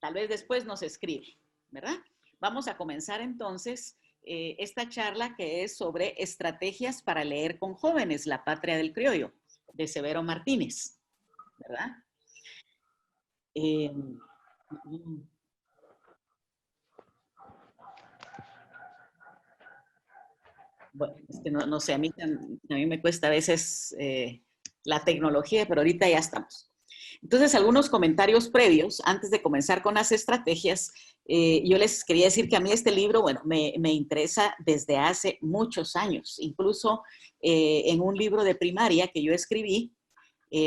tal vez después nos escribe, ¿verdad? Vamos a comenzar entonces esta charla que es sobre estrategias para leer con jóvenes, La Patria del Criollo, de Severo Martínez, ¿verdad? Bueno, es que no sé, a mí me cuesta a veces la tecnología, pero ahorita ya estamos. Entonces, algunos comentarios previos, antes de comenzar con las estrategias, yo les quería decir que a mí este libro, bueno, me interesa desde hace muchos años, incluso en un libro de primaria que yo escribí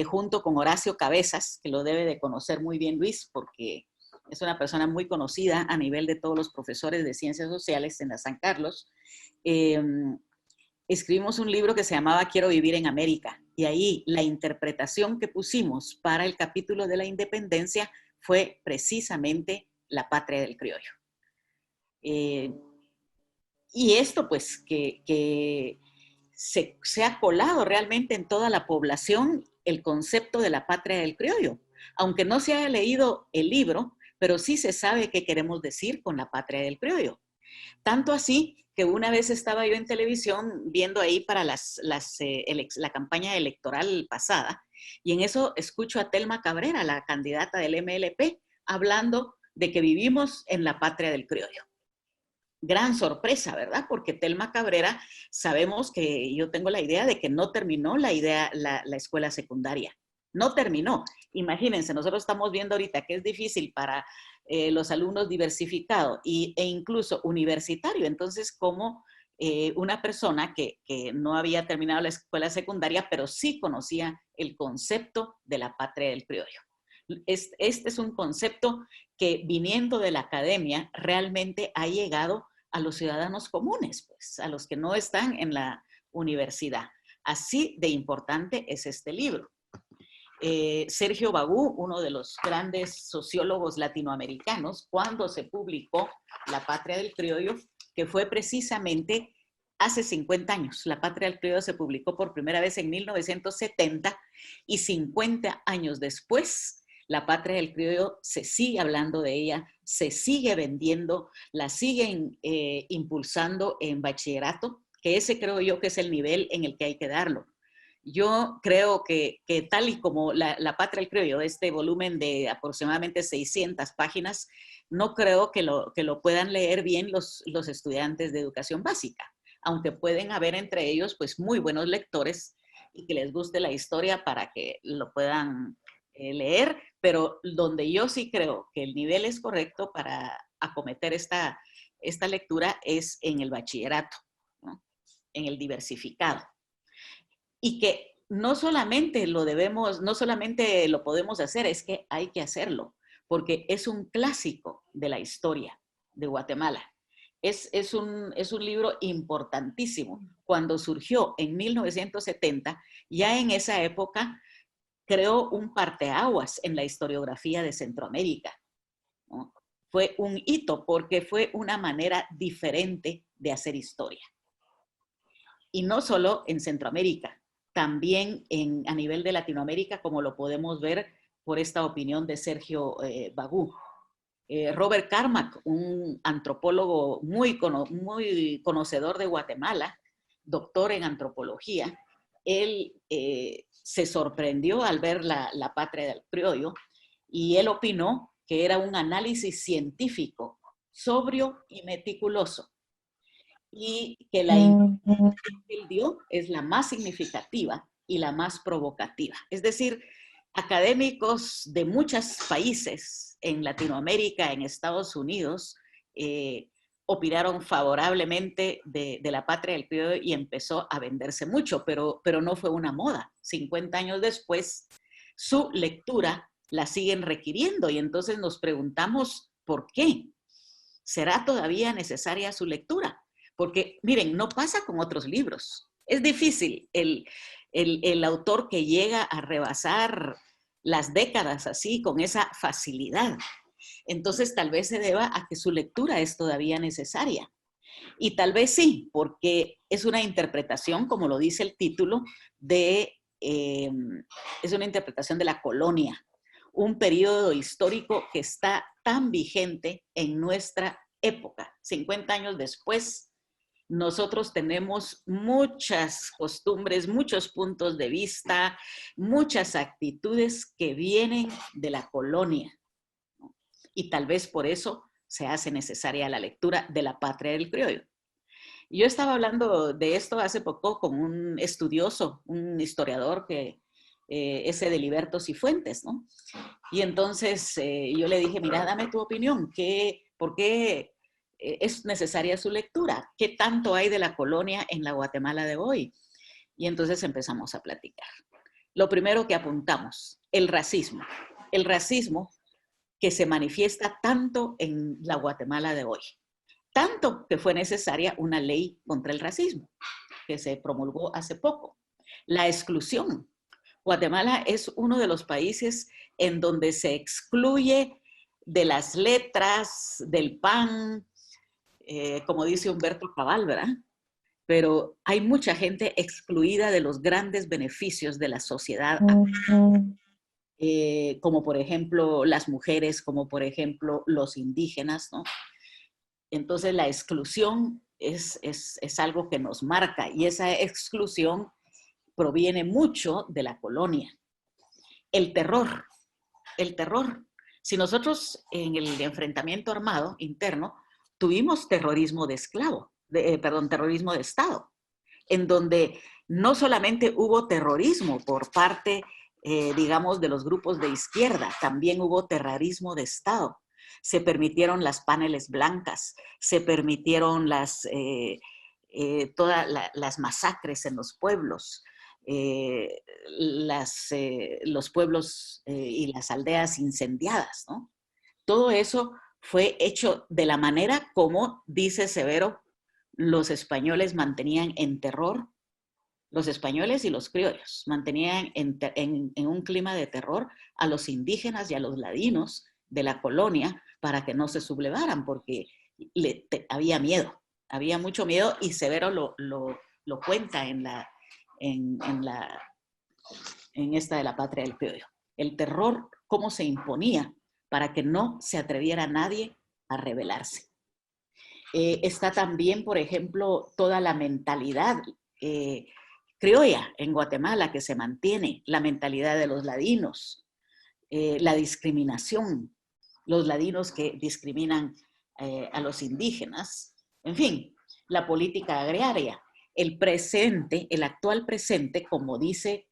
junto con Horacio Cabezas, que lo debe de conocer muy bien Luis, porque es una persona muy conocida a nivel de todos los profesores de ciencias sociales en la San Carlos. Escribimos un libro que se llamaba Quiero vivir en América, y ahí la interpretación que pusimos para el capítulo de la independencia fue precisamente La Patria del Criollo. Y esto pues que se ha colado realmente en toda la población el concepto de la patria del criollo. Aunque no se haya leído el libro, pero sí se sabe qué queremos decir con la patria del criollo. Tanto así que una vez estaba yo en televisión viendo ahí para la campaña electoral pasada, y en eso escucho a Telma Cabrera, la candidata del MLP, hablando de que vivimos en la patria del criollo. Gran sorpresa, ¿verdad? Porque Telma Cabrera, sabemos que yo tengo la idea de que no terminó la escuela secundaria. No terminó. Imagínense, nosotros estamos viendo ahorita que es difícil para los alumnos diversificados e incluso universitario. Entonces, como una persona que no había terminado la escuela secundaria, pero sí conocía el concepto de la patria del criollo. Este es un concepto que viniendo de la academia realmente ha llegado a los ciudadanos comunes, pues, a los que no están en la universidad. Así de importante es este libro. Sergio Bagú, uno de los grandes sociólogos latinoamericanos, cuando se publicó La Patria del Criollo, que fue precisamente hace 50 años. La Patria del Criollo se publicó por primera vez en 1970 y 50 años después la patria del criollo se sigue hablando de ella, se sigue vendiendo, la siguen impulsando en bachillerato, que ese creo yo que es el nivel en el que hay que darlo. Yo creo que tal y como la patria del criollo, este volumen de aproximadamente 600 páginas, no creo que lo puedan leer bien los estudiantes de educación básica, aunque pueden haber entre ellos pues muy buenos lectores y que les guste la historia para que lo puedan leer, pero donde yo sí creo que el nivel es correcto para acometer esta lectura es en el bachillerato, ¿no? En el diversificado. Y que no solamente no solamente lo podemos hacer, es que hay que hacerlo, porque es un clásico de la historia de Guatemala. Es un libro importantísimo. Cuando surgió en 1970, ya en esa época creó un parteaguas en la historiografía de Centroamérica, ¿no? Fue un hito porque fue una manera diferente de hacer historia. Y no solo en Centroamérica, también a nivel de Latinoamérica, como lo podemos ver por esta opinión de Sergio Bagú. Robert Carmack, un antropólogo muy conocedor de Guatemala, doctor en antropología, él se sorprendió al ver la patria del criollo y él opinó que era un análisis científico, sobrio y meticuloso, y que la interpretación que él dio es la más significativa y la más provocativa. Es decir, académicos de muchos países en Latinoamérica, en Estados Unidos, opinaron favorablemente de la patria del criollo y empezó a venderse mucho, pero no fue una moda. 50 años después, su lectura la siguen requiriendo y entonces nos preguntamos ¿por qué? ¿Será todavía necesaria su lectura? Porque, miren, no pasa con otros libros. Es difícil el autor que llega a rebasar las décadas así, con esa facilidad. Entonces, tal vez se deba a que su lectura es todavía necesaria. Y tal vez sí, porque es una interpretación, como lo dice el título, es una interpretación de la colonia, un periodo histórico que está tan vigente en nuestra época. 50 años después, nosotros tenemos muchas costumbres, muchos puntos de vista, muchas actitudes que vienen de la colonia, ¿no? Y tal vez por eso se hace necesaria la lectura de La Patria del Criollo. Yo estaba hablando de esto hace poco con un estudioso, un historiador que ese de Liberto Cifuentes, ¿no? Y entonces yo le dije, mira, dame tu opinión, ¿por qué es necesaria su lectura? ¿Qué tanto hay de la colonia en la Guatemala de hoy? Y entonces empezamos a platicar. Lo primero que apuntamos, el racismo. El racismo que se manifiesta tanto en la Guatemala de hoy. Tanto que fue necesaria una ley contra el racismo, que se promulgó hace poco. La exclusión. Guatemala es uno de los países en donde se excluye de las letras, del pan, como dice Humberto Cabal, ¿verdad? Pero hay mucha gente excluida de los grandes beneficios de la sociedad, como por ejemplo las mujeres, como por ejemplo los indígenas, ¿no? Entonces la exclusión es algo que nos marca y esa exclusión proviene mucho de la colonia. El terror. Si nosotros en el enfrentamiento armado interno tuvimos terrorismo de terrorismo de Estado, en donde no solamente hubo terrorismo por parte, digamos, de los grupos de izquierda, también hubo terrorismo de Estado. Se permitieron las paneles blancas, se permitieron todas las masacres en los pueblos, los pueblos y las aldeas incendiadas, ¿no? Todo eso fue hecho de la manera como, dice Severo, los españoles mantenían en terror, los españoles y los criollos mantenían en un clima de terror a los indígenas y a los ladinos de la colonia para que no se sublevaran, porque había miedo, había mucho miedo, y Severo lo cuenta en esta de La Patria del Criollo. El terror, cómo se imponía para que no se atreviera nadie a rebelarse. Está también, por ejemplo, toda la mentalidad criolla en Guatemala que se mantiene, la mentalidad de los ladinos, la discriminación, los ladinos que discriminan a los indígenas, en fin, la política agraria, el presente, el actual presente, como dice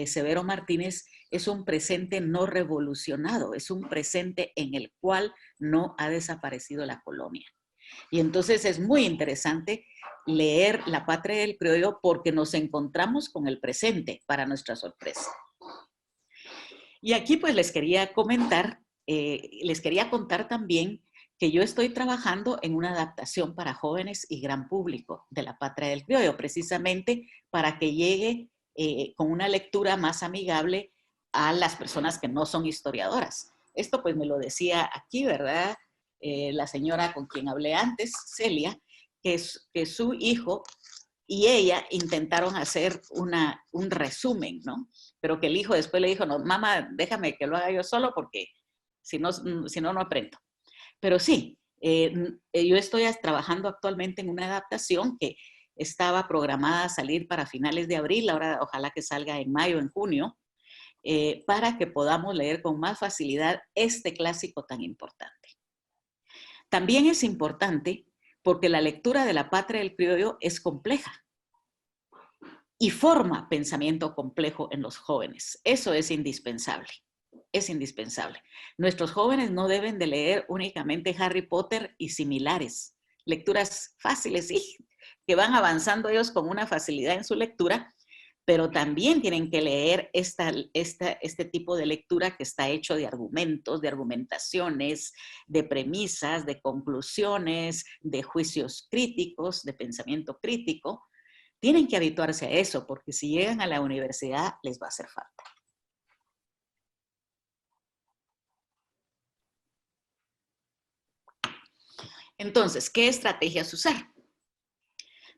Severo Martínez, es un presente no revolucionado, es un presente en el cual no ha desaparecido la colonia. Y entonces es muy interesante leer La Patria del Criollo porque nos encontramos con el presente, para nuestra sorpresa. Y aquí pues les quería contar también que yo estoy trabajando en una adaptación para jóvenes y gran público de La Patria del Criollo, precisamente para que llegue con una lectura más amigable a las personas que no son historiadoras. Esto pues me lo decía aquí, ¿verdad? La señora con quien hablé antes, Celia, que su hijo y ella intentaron hacer un resumen, ¿no? Pero que el hijo después le dijo, no, mamá, déjame que lo haga yo solo porque si no, no aprendo. Pero sí, yo estoy trabajando actualmente en una adaptación que estaba programada a salir para finales de abril, ahora ojalá que salga en mayo, en junio, para que podamos leer con más facilidad este clásico tan importante. También es importante porque la lectura de La Patria del Criollo es compleja y forma pensamiento complejo en los jóvenes. Eso es indispensable. Es indispensable. Nuestros jóvenes no deben de leer únicamente Harry Potter y similares. Lecturas fáciles, sí, que van avanzando ellos con una facilidad en su lectura, pero también tienen que leer este tipo de lectura que está hecho de argumentos, de argumentaciones, de premisas, de conclusiones, de juicios críticos, de pensamiento crítico. Tienen que habituarse a eso, porque si llegan a la universidad les va a hacer falta. Entonces, ¿qué estrategias usar?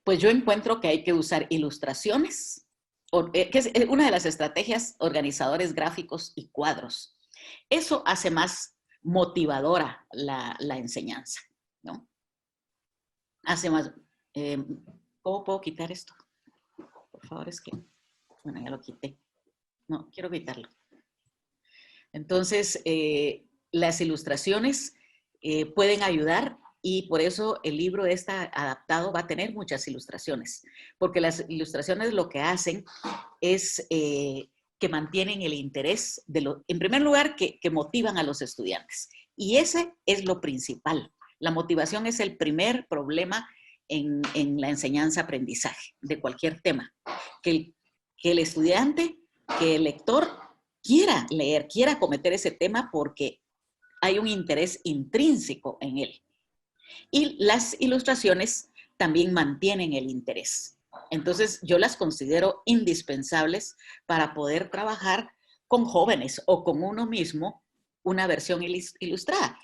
Pues yo encuentro que hay que usar ilustraciones, que es una de las estrategias, organizadores gráficos y cuadros. Eso hace más motivadora la enseñanza, ¿no? Hace más... ¿cómo puedo quitar esto? Por favor, es que... Bueno, ya lo quité. No, quiero quitarlo. Entonces, las ilustraciones pueden ayudar y por eso el libro adaptado va a tener muchas ilustraciones, porque las ilustraciones lo que hacen es que mantienen el interés, en primer lugar, que motivan a los estudiantes. Y ese es lo principal. La motivación es el primer problema en la enseñanza-aprendizaje de cualquier tema. Que el estudiante, que el lector quiera leer, quiera cometer ese tema porque hay un interés intrínseco en él. Y las ilustraciones también mantienen el interés. Entonces, yo las considero indispensables para poder trabajar con jóvenes o con uno mismo una versión ilustrada.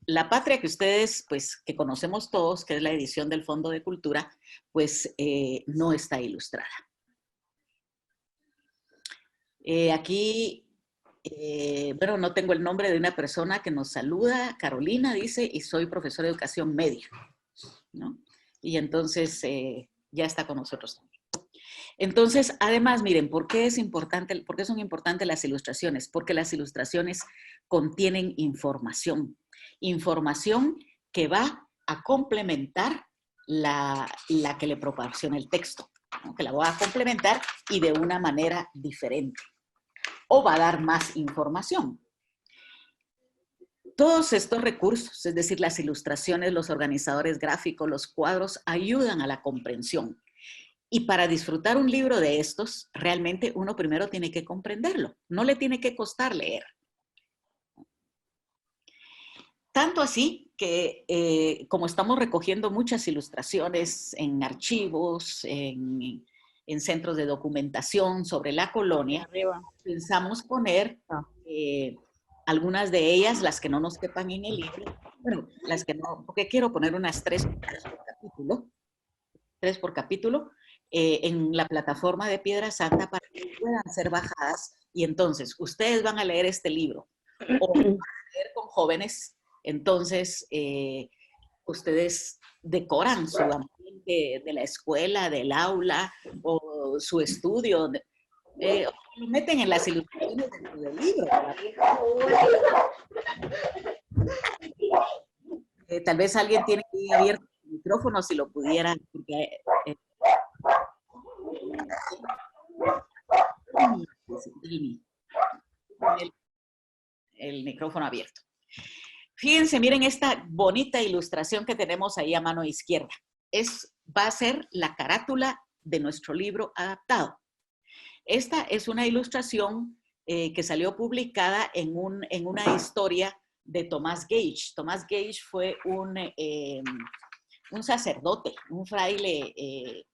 La Patria que ustedes, pues, que conocemos todos, que es la edición del Fondo de Cultura, pues no está ilustrada. Aquí, bueno, no tengo el nombre de una persona que nos saluda. Carolina dice, y soy profesora de educación media, ¿no? Y entonces ya está con nosotros también. Entonces, además, miren, ¿por qué son importantes las ilustraciones? Porque las ilustraciones contienen información. Información que va a complementar la que le proporciona el texto, ¿no? Que la va a complementar y de una manera diferente. O va a dar más información. Todos estos recursos, es decir, las ilustraciones, los organizadores gráficos, los cuadros, ayudan a la comprensión. Y para disfrutar un libro de estos, realmente uno primero tiene que comprenderlo. No le tiene que costar leer. Tanto así que como estamos recogiendo muchas ilustraciones en archivos, en centros de documentación sobre la colonia, pensamos poner algunas de ellas, las que no nos quepan en el libro, bueno, las que no, porque quiero poner unas 3 por capítulo, en la plataforma de Piedra Santa para que puedan ser bajadas y entonces ustedes van a leer este libro o van a leer con jóvenes, entonces ustedes decoran su ambiente de la escuela, del aula o su estudio, lo meten en las ilustraciones dentro del libro. Tal vez alguien tiene que ir abierto el micrófono si lo pudiera, porque el micrófono abierto. Fíjense, miren esta bonita ilustración que tenemos ahí a mano izquierda. Va a ser la carátula de nuestro libro adaptado. Esta es una ilustración que salió publicada en una historia de Tomás Gage. Tomás Gage fue un sacerdote, un fraile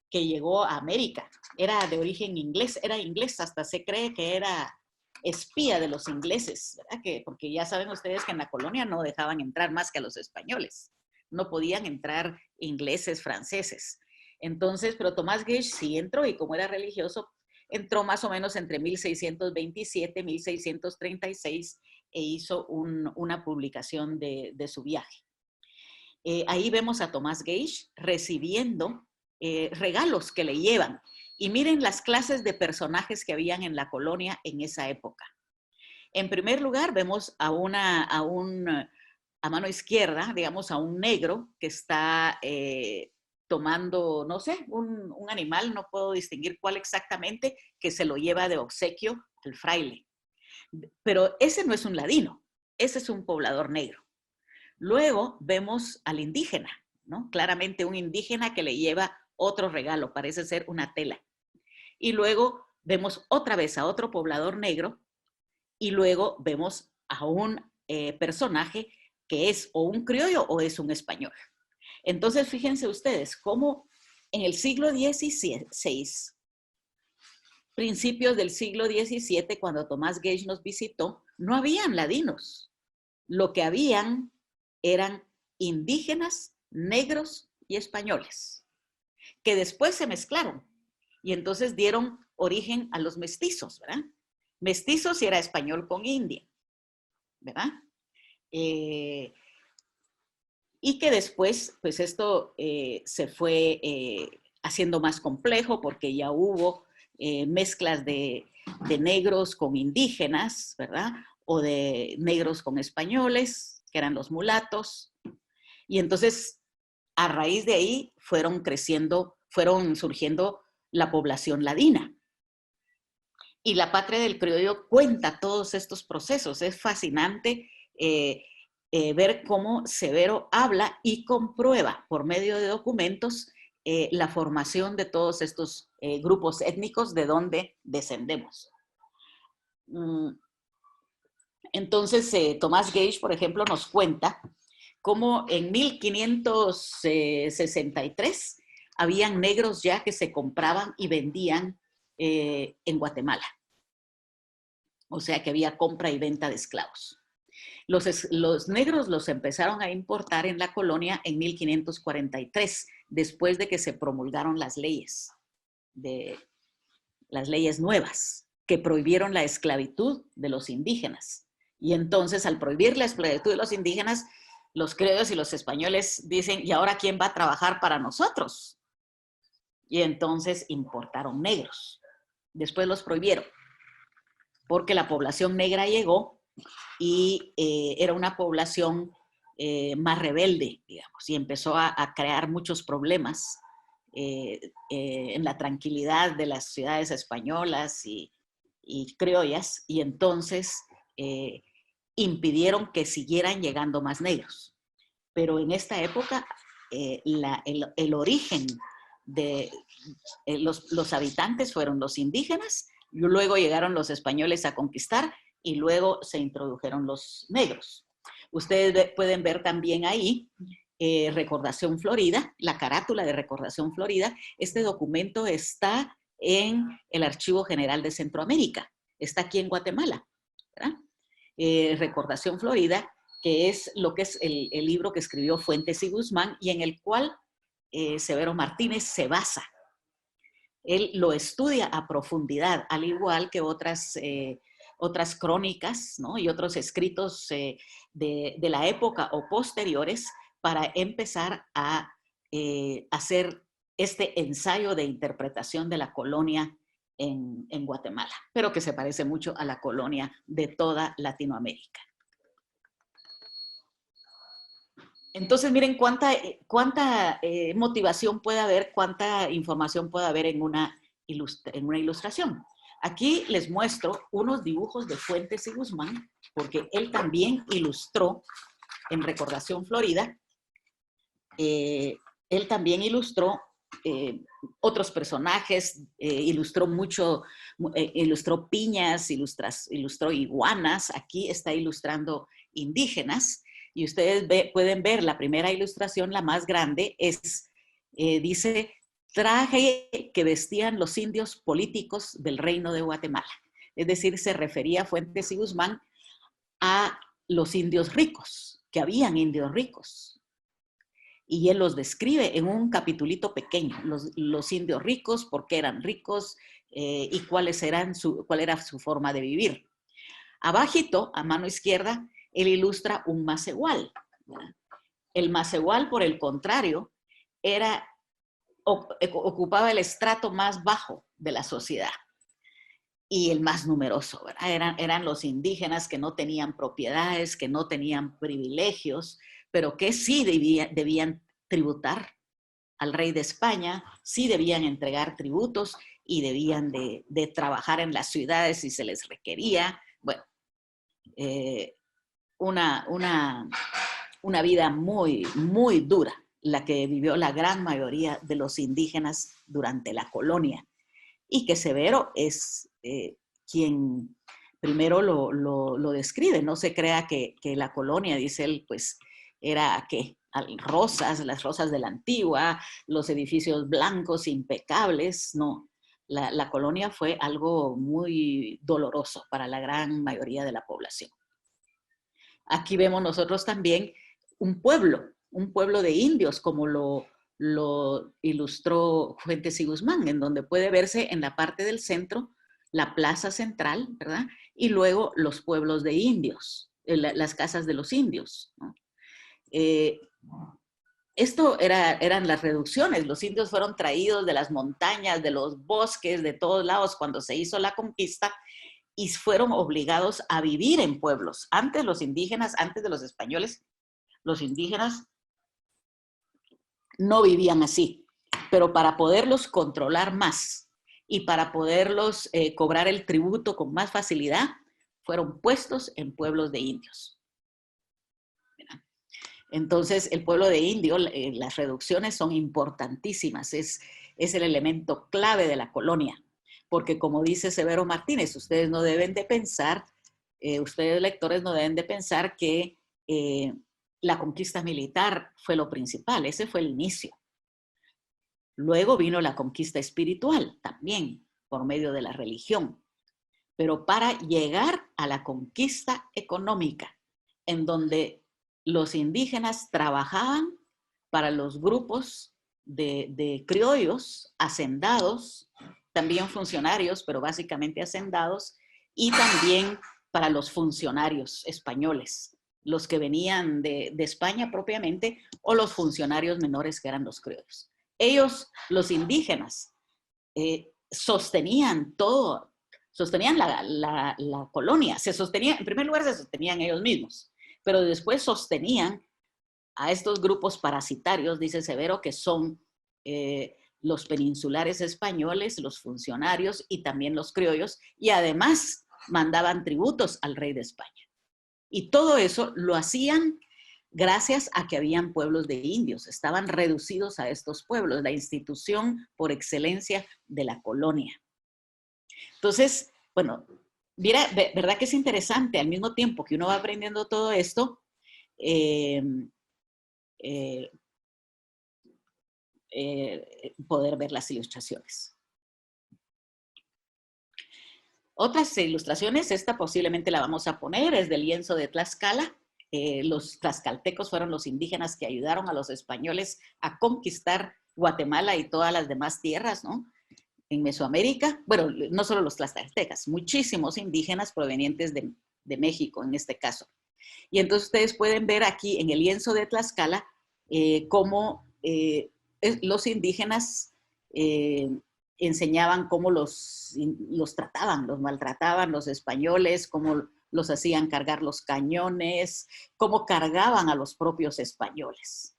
que llegó a América. Era de origen inglés, era inglés, hasta se cree que era espía de los ingleses, ¿verdad? Porque ya saben ustedes que en la colonia no dejaban entrar más que a los españoles. No podían entrar ingleses, franceses. Entonces, pero Tomás Gage sí entró y como era religioso, entró más o menos entre 1627 y 1636 e hizo una publicación de su viaje. Ahí vemos a Tomás Gage recibiendo regalos que le llevan. Y miren las clases de personajes que habían en la colonia en esa época. En primer lugar, vemos a mano izquierda, digamos, a un negro que está tomando, no sé, un animal, no puedo distinguir cuál exactamente, que se lo lleva de obsequio al fraile. Pero ese no es un ladino, ese es un poblador negro. Luego vemos al indígena, ¿no? Claramente un indígena que le lleva otro regalo, parece ser una tela. Y luego vemos otra vez a otro poblador negro y luego vemos a un personaje que es o un criollo o es un español. Entonces, fíjense ustedes cómo en el siglo XVI, principios del siglo XVII, cuando Tomás Gage nos visitó, no habían ladinos. Lo que habían eran indígenas, negros y españoles, que después se mezclaron y entonces dieron origen a los mestizos, ¿verdad? Mestizos era español con india. ¿verdad? Y que después, pues esto se fue haciendo más complejo porque ya hubo mezclas de negros con indígenas, ¿verdad? O de negros con españoles, que eran los mulatos. Y entonces, a raíz de ahí, fueron surgiendo la población ladina. Y la patria del criollo cuenta todos estos procesos. Es fascinante ver cómo Severo habla y comprueba por medio de documentos la formación de todos estos grupos étnicos de donde descendemos. Entonces, Tomás Gage, por ejemplo, nos cuenta cómo en 1563 habían negros ya que se compraban y vendían en Guatemala. O sea que había compra y venta de esclavos. Los negros los empezaron a importar en la colonia en 1543, después de que se promulgaron las leyes nuevas, que prohibieron la esclavitud de los indígenas. Y entonces, al prohibir la esclavitud de los indígenas, los criollos y los españoles dicen, ¿y ahora quién va a trabajar para nosotros? Y entonces importaron negros. Después los prohibieron, porque la población negra llegó y era una población más rebelde, digamos, y empezó a crear muchos problemas en la tranquilidad de las ciudades españolas y criollas, y entonces impidieron que siguieran llegando más negros. Pero en esta época, el origen de los habitantes fueron los indígenas, luego llegaron los españoles a conquistar y luego se introdujeron los negros. Ustedes pueden ver también ahí Recordación Florida, la carátula de Recordación Florida. Este documento está en el Archivo General de Centroamérica, está aquí en Guatemala, ¿verdad? Recordación Florida, que es lo que es el libro que escribió Fuentes y Guzmán y en el cual Severo Martínez se basa. Él lo estudia a profundidad, al igual que otras crónicas, ¿no? Y otros escritos de la época o posteriores para empezar a hacer este ensayo de interpretación de la colonia en Guatemala, pero que se parece mucho a la colonia de toda Latinoamérica. Entonces, miren cuánta motivación puede haber, cuánta información puede haber en una ilustración. Aquí les muestro unos dibujos de Fuentes y Guzmán, porque él también ilustró en Recordación Florida, él también ilustró otros personajes, ilustró piñas, ilustró iguanas, aquí está ilustrando indígenas, y ustedes pueden ver la primera ilustración, la más grande, dice, traje que vestían los indios políticos del Reino de Guatemala. Es decir, se refería Fuentes y Guzmán a los indios ricos, que habían indios ricos. Y él los describe en un capitulito pequeño, los indios ricos, por qué eran ricos y cuál era su forma de vivir. Abajito, a mano izquierda, él ilustra un macehual. El macehual, por el contrario, ocupaba el estrato más bajo de la sociedad y el más numeroso, ¿verdad? Eran los indígenas que no tenían propiedades, que no tenían privilegios, pero que sí debían tributar al rey de España, sí debían entregar tributos y debían de trabajar en las ciudades si se les requería. Bueno, una vida muy, muy dura, la que vivió la gran mayoría de los indígenas durante la colonia, y que Severo es quien primero lo describe. No se crea que la colonia, dice él, pues era ¿qué? Las rosas de la antigua, los edificios blancos impecables, no. La colonia fue algo muy doloroso para la gran mayoría de la población. Aquí vemos nosotros también un pueblo de indios, como lo ilustró Fuentes y Guzmán, en donde puede verse en la parte del centro la plaza central, ¿verdad? Y luego los pueblos de indios, las casas de los indios, ¿no? Eran las reducciones. Los indios fueron traídos de las montañas, de los bosques, de todos lados cuando se hizo la conquista y fueron obligados a vivir en pueblos. Antes los indígenas, antes de los españoles, los indígenas no vivían así, pero para poderlos controlar más y para poderlos cobrar el tributo con más facilidad, fueron puestos en pueblos de indios. Entonces, el pueblo de indio, las reducciones son importantísimas, es el elemento clave de la colonia, porque como dice Severo Martínez, ustedes no deben de pensar, ustedes lectores no deben de pensar que la conquista militar fue lo principal, ese fue el inicio. Luego vino la conquista espiritual, también por medio de la religión, pero para llegar a la conquista económica, en donde los indígenas trabajaban para los grupos de criollos, hacendados, también funcionarios, pero básicamente hacendados, y también para los funcionarios españoles, los que venían de España propiamente, o los funcionarios menores que eran los criollos. Ellos, los indígenas, sostenían todo, sostenían la colonia, en primer lugar se sostenían ellos mismos, pero después sostenían a estos grupos parasitarios, dice Severo, que son los peninsulares españoles, los funcionarios y también los criollos, y además mandaban tributos al rey de España. Y todo eso lo hacían gracias a que habían pueblos de indios, estaban reducidos a estos pueblos, la institución por excelencia de la colonia. Entonces, bueno, mira, ¿verdad que es interesante? Al mismo tiempo que uno va aprendiendo todo esto, poder ver las ilustraciones. Otras ilustraciones, esta posiblemente la vamos a poner, es del lienzo de Tlaxcala. Los tlaxcaltecos fueron los indígenas que ayudaron a los españoles a conquistar Guatemala y todas las demás tierras, ¿no? En Mesoamérica, bueno, no solo los tlaxcaltecas, muchísimos indígenas provenientes de México en este caso. Y entonces ustedes pueden ver aquí en el lienzo de Tlaxcala cómo los indígenas enseñaban cómo los trataban, los maltrataban los españoles, cómo los hacían cargar los cañones, cómo cargaban a los propios españoles.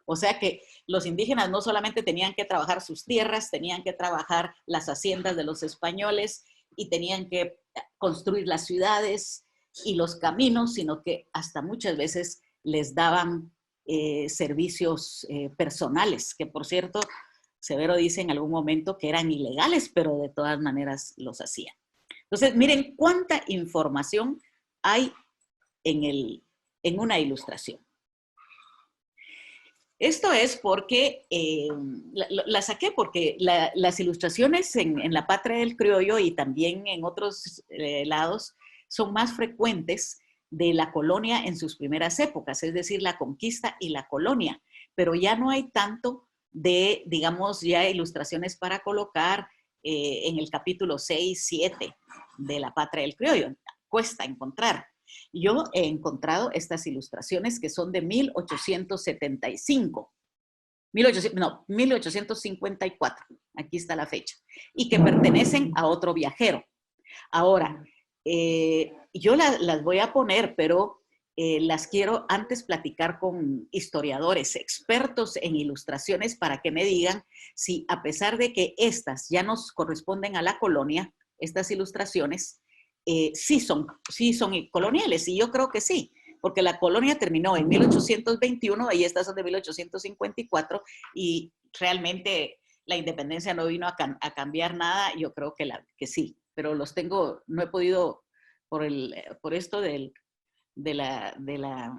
O sea que los indígenas no solamente tenían que trabajar sus tierras, tenían que trabajar las haciendas de los españoles y tenían que construir las ciudades y los caminos, sino que hasta muchas veces les daban servicios personales, que por cierto, Severo dice en algún momento que eran ilegales, pero de todas maneras los hacían. Entonces, miren cuánta información hay en una ilustración. Esto es porque, la saqué porque las ilustraciones en la patria del criollo y también en otros lados son más frecuentes de la colonia en sus primeras épocas, es decir, la conquista y la colonia, pero ya no hay tanto de, digamos, ya ilustraciones para colocar en el capítulo 6, 7 de la patria del criollo. Cuesta encontrar. Yo he encontrado estas ilustraciones que son de 1875, 1854, aquí está la fecha, y que pertenecen a otro viajero. Ahora, yo las voy a poner, pero las quiero antes platicar con historiadores, expertos en ilustraciones, para que me digan si a pesar de que estas ya nos corresponden a la colonia, estas ilustraciones, sí son coloniales, y yo creo que sí, porque la colonia terminó en 1821 y estas son de 1854, y realmente la independencia no vino a cambiar nada. Yo creo que sí, pero los tengo, no he podido, por esto de la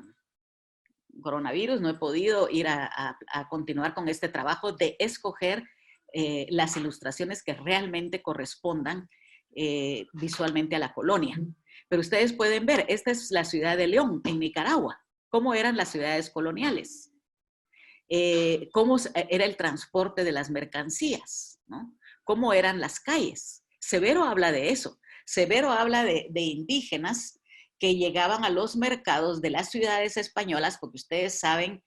coronavirus, no he podido ir a continuar con este trabajo de escoger las ilustraciones que realmente correspondan visualmente a la colonia. Pero ustedes pueden ver, esta es la ciudad de León, en Nicaragua, cómo eran las ciudades coloniales, cómo era el transporte de las mercancías, ¿no? Cómo eran las calles. Severo habla de eso. Severo habla de indígenas que llegaban a los mercados de las ciudades españolas, porque ustedes saben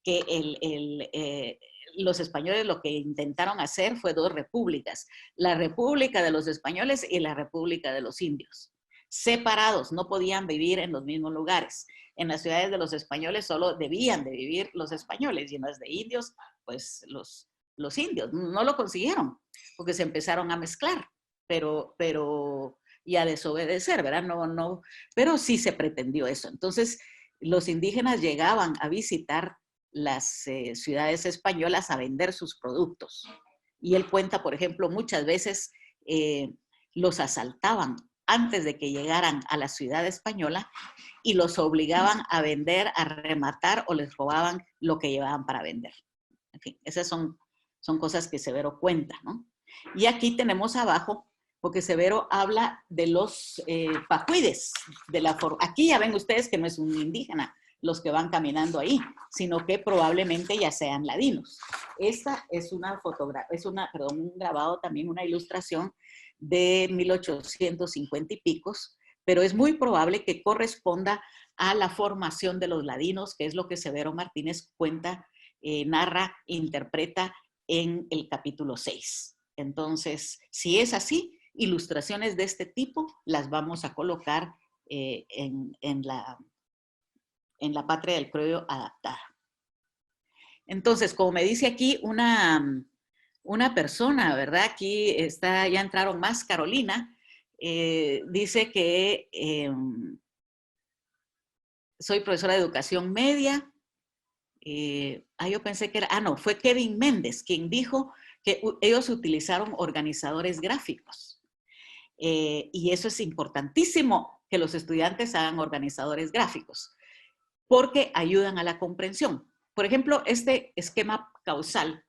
que los españoles lo que intentaron hacer fue dos repúblicas, la República de los Españoles y la República de los Indios, separados, no podían vivir en los mismos lugares. En las ciudades de los españoles solo debían de vivir los españoles y en las de indios, pues los indios. No lo consiguieron porque se empezaron a mezclar, pero y a desobedecer, ¿verdad? No, pero sí se pretendió eso. Entonces, los indígenas llegaban a visitar las ciudades españolas a vender sus productos. Y él cuenta, por ejemplo, muchas veces los asaltaban antes de que llegaran a la ciudad española y los obligaban a vender, a rematar o les robaban lo que llevaban para vender. En fin, esas son cosas que Severo cuenta, ¿no? Y aquí tenemos abajo, porque Severo habla de los pacuides. Aquí ya ven ustedes que no es un indígena los que van caminando ahí, sino que probablemente ya sean ladinos. Esta es una fotografía, un grabado también, una ilustración de 1850 y picos, pero es muy probable que corresponda a la formación de los ladinos, que es lo que Severo Martínez cuenta, narra, interpreta en el capítulo 6. Entonces, si es así, ilustraciones de este tipo las vamos a colocar en la patria del criollo adaptada. Entonces, como me dice aquí una persona, ¿verdad? Aquí ya entraron más, Carolina, dice que soy profesora de educación media. Yo pensé que era, no, fue Kevin Méndez quien dijo que ellos utilizaron organizadores gráficos. Y eso es importantísimo, que los estudiantes hagan organizadores gráficos, porque ayudan a la comprensión. Por ejemplo, este esquema causal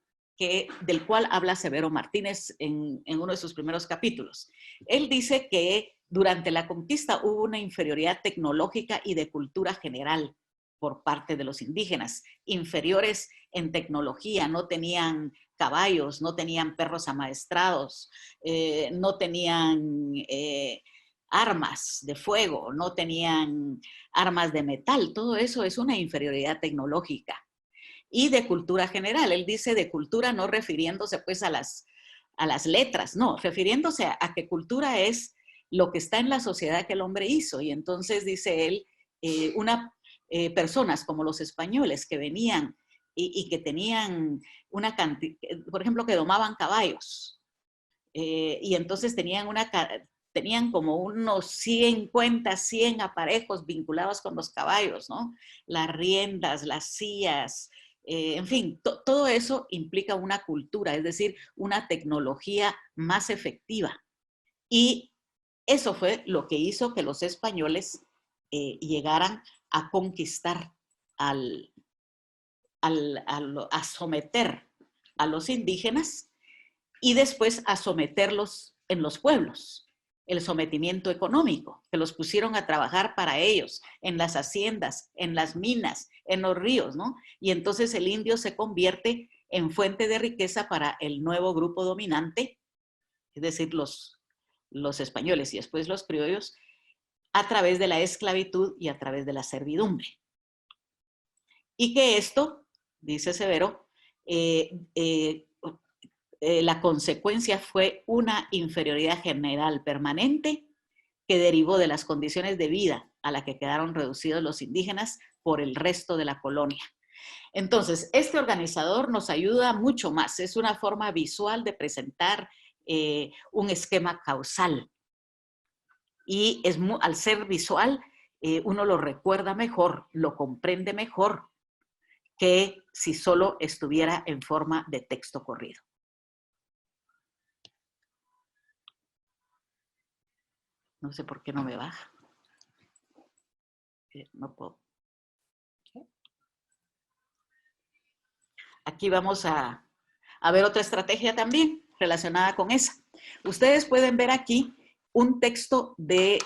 del cual habla Severo Martínez en uno de sus primeros capítulos. Él dice que durante la conquista hubo una inferioridad tecnológica y de cultura general por parte de los indígenas, inferiores en tecnología, no tenían caballos, no tenían perros amaestrados, no tenían armas de fuego, no tenían armas de metal. Todo eso es una inferioridad tecnológica. Y de cultura general, él dice de cultura no refiriéndose pues a las letras, no, refiriéndose a que cultura es lo que está en la sociedad que el hombre hizo. Y entonces dice él, personas como los españoles que venían y que tenían una cantidad, por ejemplo, que domaban caballos, y entonces tenían como unos 100 aparejos vinculados con los caballos, ¿no? Las riendas, las sillas, en fin, todo eso implica una cultura, es decir, una tecnología más efectiva. Y eso fue lo que hizo que los españoles llegaran a conquistar, a someter a los indígenas y después a someterlos en los pueblos. El sometimiento económico, que los pusieron a trabajar para ellos, en las haciendas, en las minas, en los ríos, ¿no? Y entonces el indio se convierte en fuente de riqueza para el nuevo grupo dominante, es decir, los españoles y después los criollos, a través de la esclavitud y a través de la servidumbre. Y que esto, dice Severo, la consecuencia fue una inferioridad general permanente que derivó de las condiciones de vida a la que quedaron reducidos los indígenas por el resto de la colonia. Entonces, este organizador nos ayuda mucho más. Es una forma visual de presentar un esquema causal. Y al ser visual, uno lo recuerda mejor, lo comprende mejor que si solo estuviera en forma de texto corrido. No sé por qué no me baja. No puedo. Aquí vamos a ver otra estrategia también relacionada con esa. Ustedes pueden ver aquí un texto de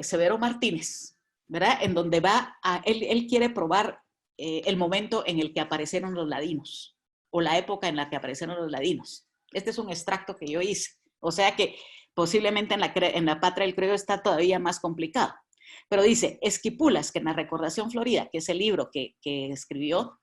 Severo Martínez, ¿verdad? En donde él quiere probar el momento en el que aparecieron los ladinos o la época en la que aparecieron los ladinos. Este es un extracto que yo hice. O sea que posiblemente en la Patria del Criollo está todavía más complicado. Pero dice, Esquipulas, que en la Recordación Florida, que es el libro que escribió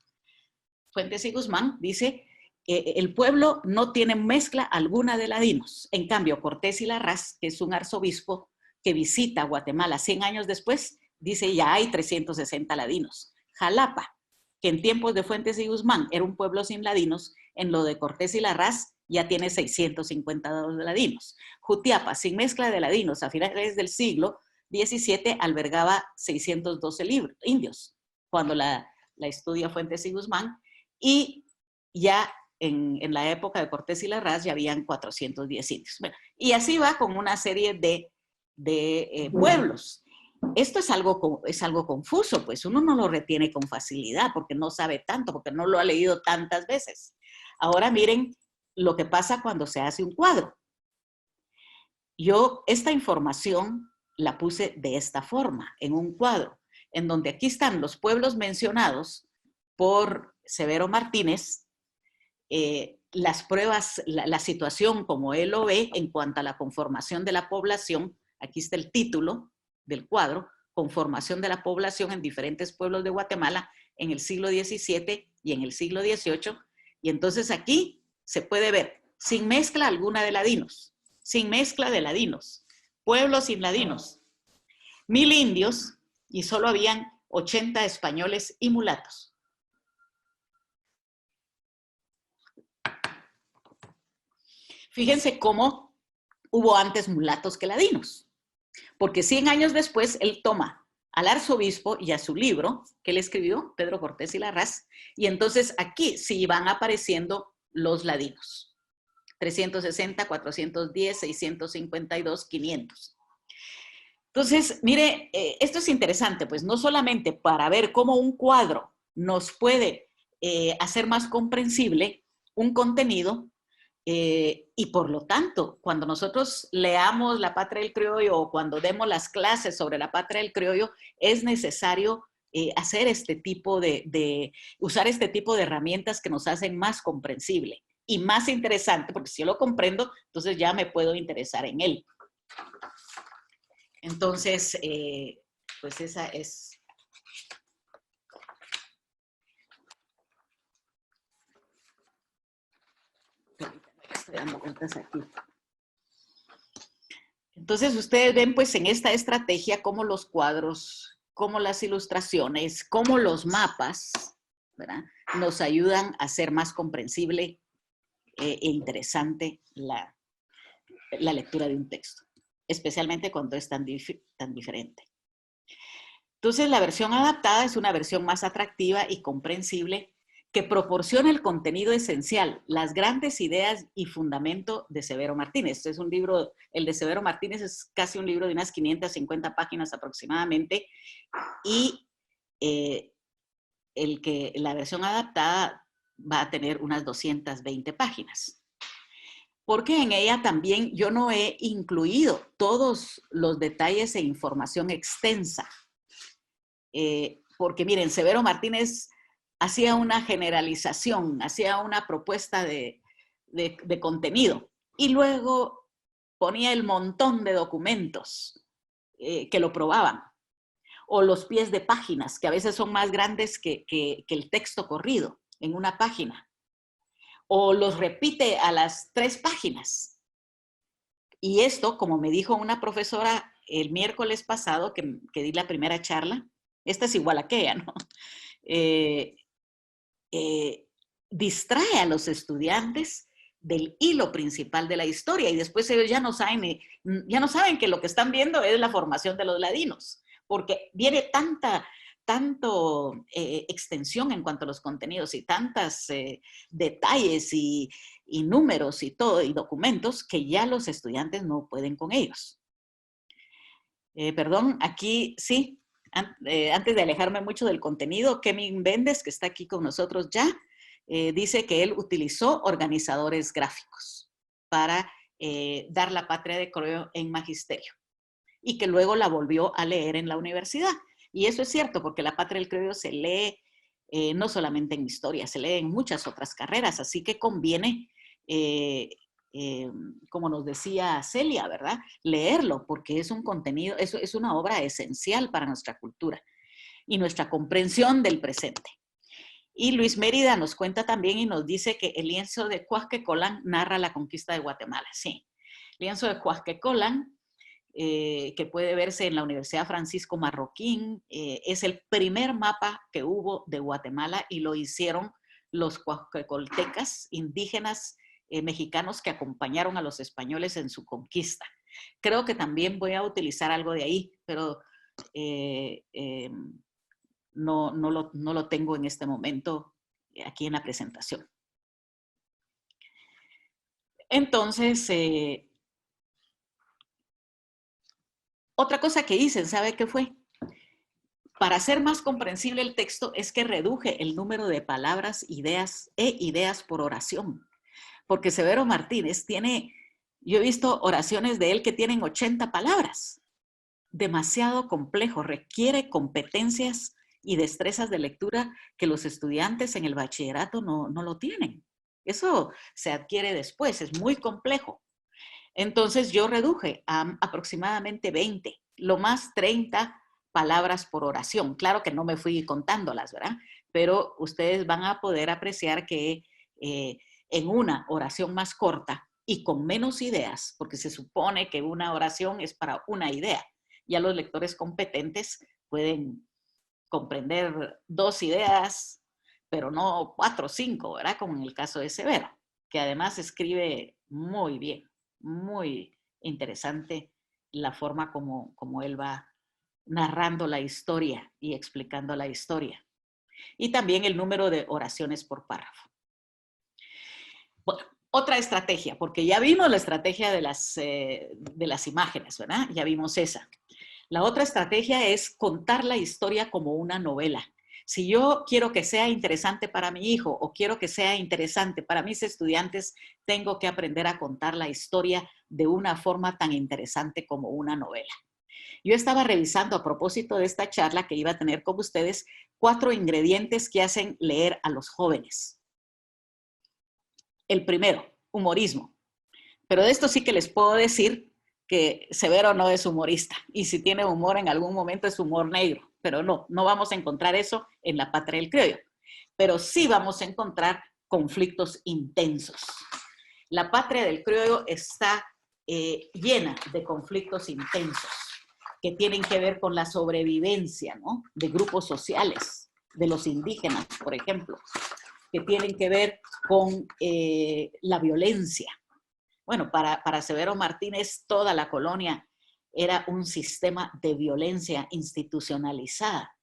Fuentes y Guzmán, dice, el pueblo no tiene mezcla alguna de ladinos. En cambio, Cortés y Larraz, que es un arzobispo que visita Guatemala 100 años después, dice, ya hay 360 ladinos. Jalapa, que en tiempos de Fuentes y Guzmán era un pueblo sin ladinos, en lo de Cortés y Larraz ya tiene 652 ladinos. Jutiapa, sin mezcla de ladinos, a finales del siglo XVII albergaba 612 indios, cuando la estudia Fuentes y Guzmán, y ya en la época de Cortés y Larraz ya habían 410 indios. Bueno, y así va con una serie de pueblos. Esto es algo confuso, pues uno no lo retiene con facilidad porque no sabe tanto, porque no lo ha leído tantas veces. Ahora miren lo que pasa cuando se hace un cuadro. Yo esta información la puse de esta forma, en un cuadro, en donde aquí están los pueblos mencionados por Severo Martínez, las pruebas, la situación como él lo ve en cuanto a la conformación de la población. Aquí está el título del cuadro, conformación de la población en diferentes pueblos de Guatemala en el siglo XVII y en el siglo XVIII. Y entonces aquí se puede ver, sin mezcla alguna de ladinos, sin mezcla de ladinos, pueblos sin ladinos, 1000 indios y solo habían 80 españoles y mulatos. Fíjense cómo hubo antes mulatos que ladinos, porque 100 años después él toma al arzobispo y a su libro que él escribió, Pedro Cortés y Larraz, y entonces aquí sí van apareciendo los ladinos. 360, 410, 652, 500. Entonces, mire, esto es interesante, pues no solamente para ver cómo un cuadro nos puede hacer más comprensible un contenido, y por lo tanto, cuando nosotros leamos La Patria del Criollo o cuando demos las clases sobre La Patria del Criollo, es necesario hacer usar este tipo de herramientas que nos hacen más comprensible y más interesante, porque si yo lo comprendo, entonces ya me puedo interesar en él. Entonces, pues esa es... Estoy dando vueltas aquí. Entonces, ustedes ven pues en esta estrategia cómo los cuadros, cómo las ilustraciones, cómo los mapas, ¿verdad?, nos ayudan a hacer más comprensible e interesante la lectura de un texto, especialmente cuando es tan diferente. Entonces, la versión adaptada es una versión más atractiva y comprensible que proporciona el contenido esencial, las grandes ideas y fundamento de Severo Martínez. Este es un libro, el de Severo Martínez es casi un libro de unas 550 páginas aproximadamente, y la versión adaptada va a tener unas 220 páginas. Porque en ella también yo no he incluido todos los detalles e información extensa. Porque miren, Severo Martínez hacía una generalización, hacía una propuesta de contenido y luego ponía el montón de documentos que lo probaban, o los pies de páginas, que a veces son más grandes que el texto corrido en una página, o los repite a las 3 páginas. Y esto, como me dijo una profesora el miércoles pasado que di la primera charla, esta es igual a aquella, ¿no? Distrae a los estudiantes del hilo principal de la historia y después ellos ya no saben que lo que están viendo es la formación de los ladinos, porque viene tanto extensión en cuanto a los contenidos y tantos detalles y números y todo, y documentos, que ya los estudiantes no pueden con ellos. Perdón, aquí sí, antes de alejarme mucho del contenido, Kevin Bendes, que está aquí con nosotros ya, dice que él utilizó organizadores gráficos para dar La Patria del Criollo en magisterio y que luego la volvió a leer en la universidad. Y eso es cierto, porque La Patria del Criollo se lee no solamente en historia, se lee en muchas otras carreras, así que conviene como nos decía Celia, ¿verdad? Leerlo, porque es un contenido, es una obra esencial para nuestra cultura y nuestra comprensión del presente. Y Luis Mérida nos cuenta también y nos dice que el lienzo de Cuasquecolán narra la conquista de Guatemala. Sí, lienzo de Cuasquecolán, que puede verse en la Universidad Francisco Marroquín, es el primer mapa que hubo de Guatemala y lo hicieron los cuasquecoltecas indígenas mexicanos que acompañaron a los españoles en su conquista. Creo que también voy a utilizar algo de ahí, pero no lo tengo en este momento aquí en la presentación. Entonces, otra cosa que hice, ¿sabe qué fue? Para hacer más comprensible el texto es que reduje el número de palabras, ideas por oración. Porque Severo Martínez tiene, yo he visto oraciones de él que tienen 80 palabras. Demasiado complejo, requiere competencias y destrezas de lectura que los estudiantes en el bachillerato no lo tienen. Eso se adquiere después, es muy complejo. Entonces yo reduje a aproximadamente 20, lo más 30 palabras por oración. Claro que no me fui contándolas, ¿verdad? Pero ustedes van a poder apreciar que en una oración más corta y con menos ideas, porque se supone que una oración es para una idea, ya los lectores competentes pueden comprender 2 ideas, pero no 4 o 5, ¿verdad? Como en el caso de Severo, que además escribe muy bien, muy interesante la forma como él va narrando la historia y explicando la historia. Y también el número de oraciones por párrafo. Bueno, otra estrategia, porque ya vimos la estrategia de las imágenes, ¿verdad? Ya vimos esa. La otra estrategia es contar la historia como una novela. Si yo quiero que sea interesante para mi hijo o quiero que sea interesante para mis estudiantes, tengo que aprender a contar la historia de una forma tan interesante como una novela. Yo estaba revisando a propósito de esta charla que iba a tener con ustedes 4 ingredientes que hacen leer a los jóvenes. El primero, humorismo. Pero de esto sí que les puedo decir que Severo no es humorista. Y si tiene humor en algún momento es humor negro. Pero no vamos a encontrar eso en La Patria del Criollo. Pero sí vamos a encontrar conflictos intensos. La Patria del Criollo está llena de conflictos intensos que tienen que ver con la sobrevivencia, ¿no? De grupos sociales, de los indígenas, por ejemplo, que tienen que ver con la violencia. Bueno, para Severo Martínez, toda la colonia era un sistema de violencia institucionalizada.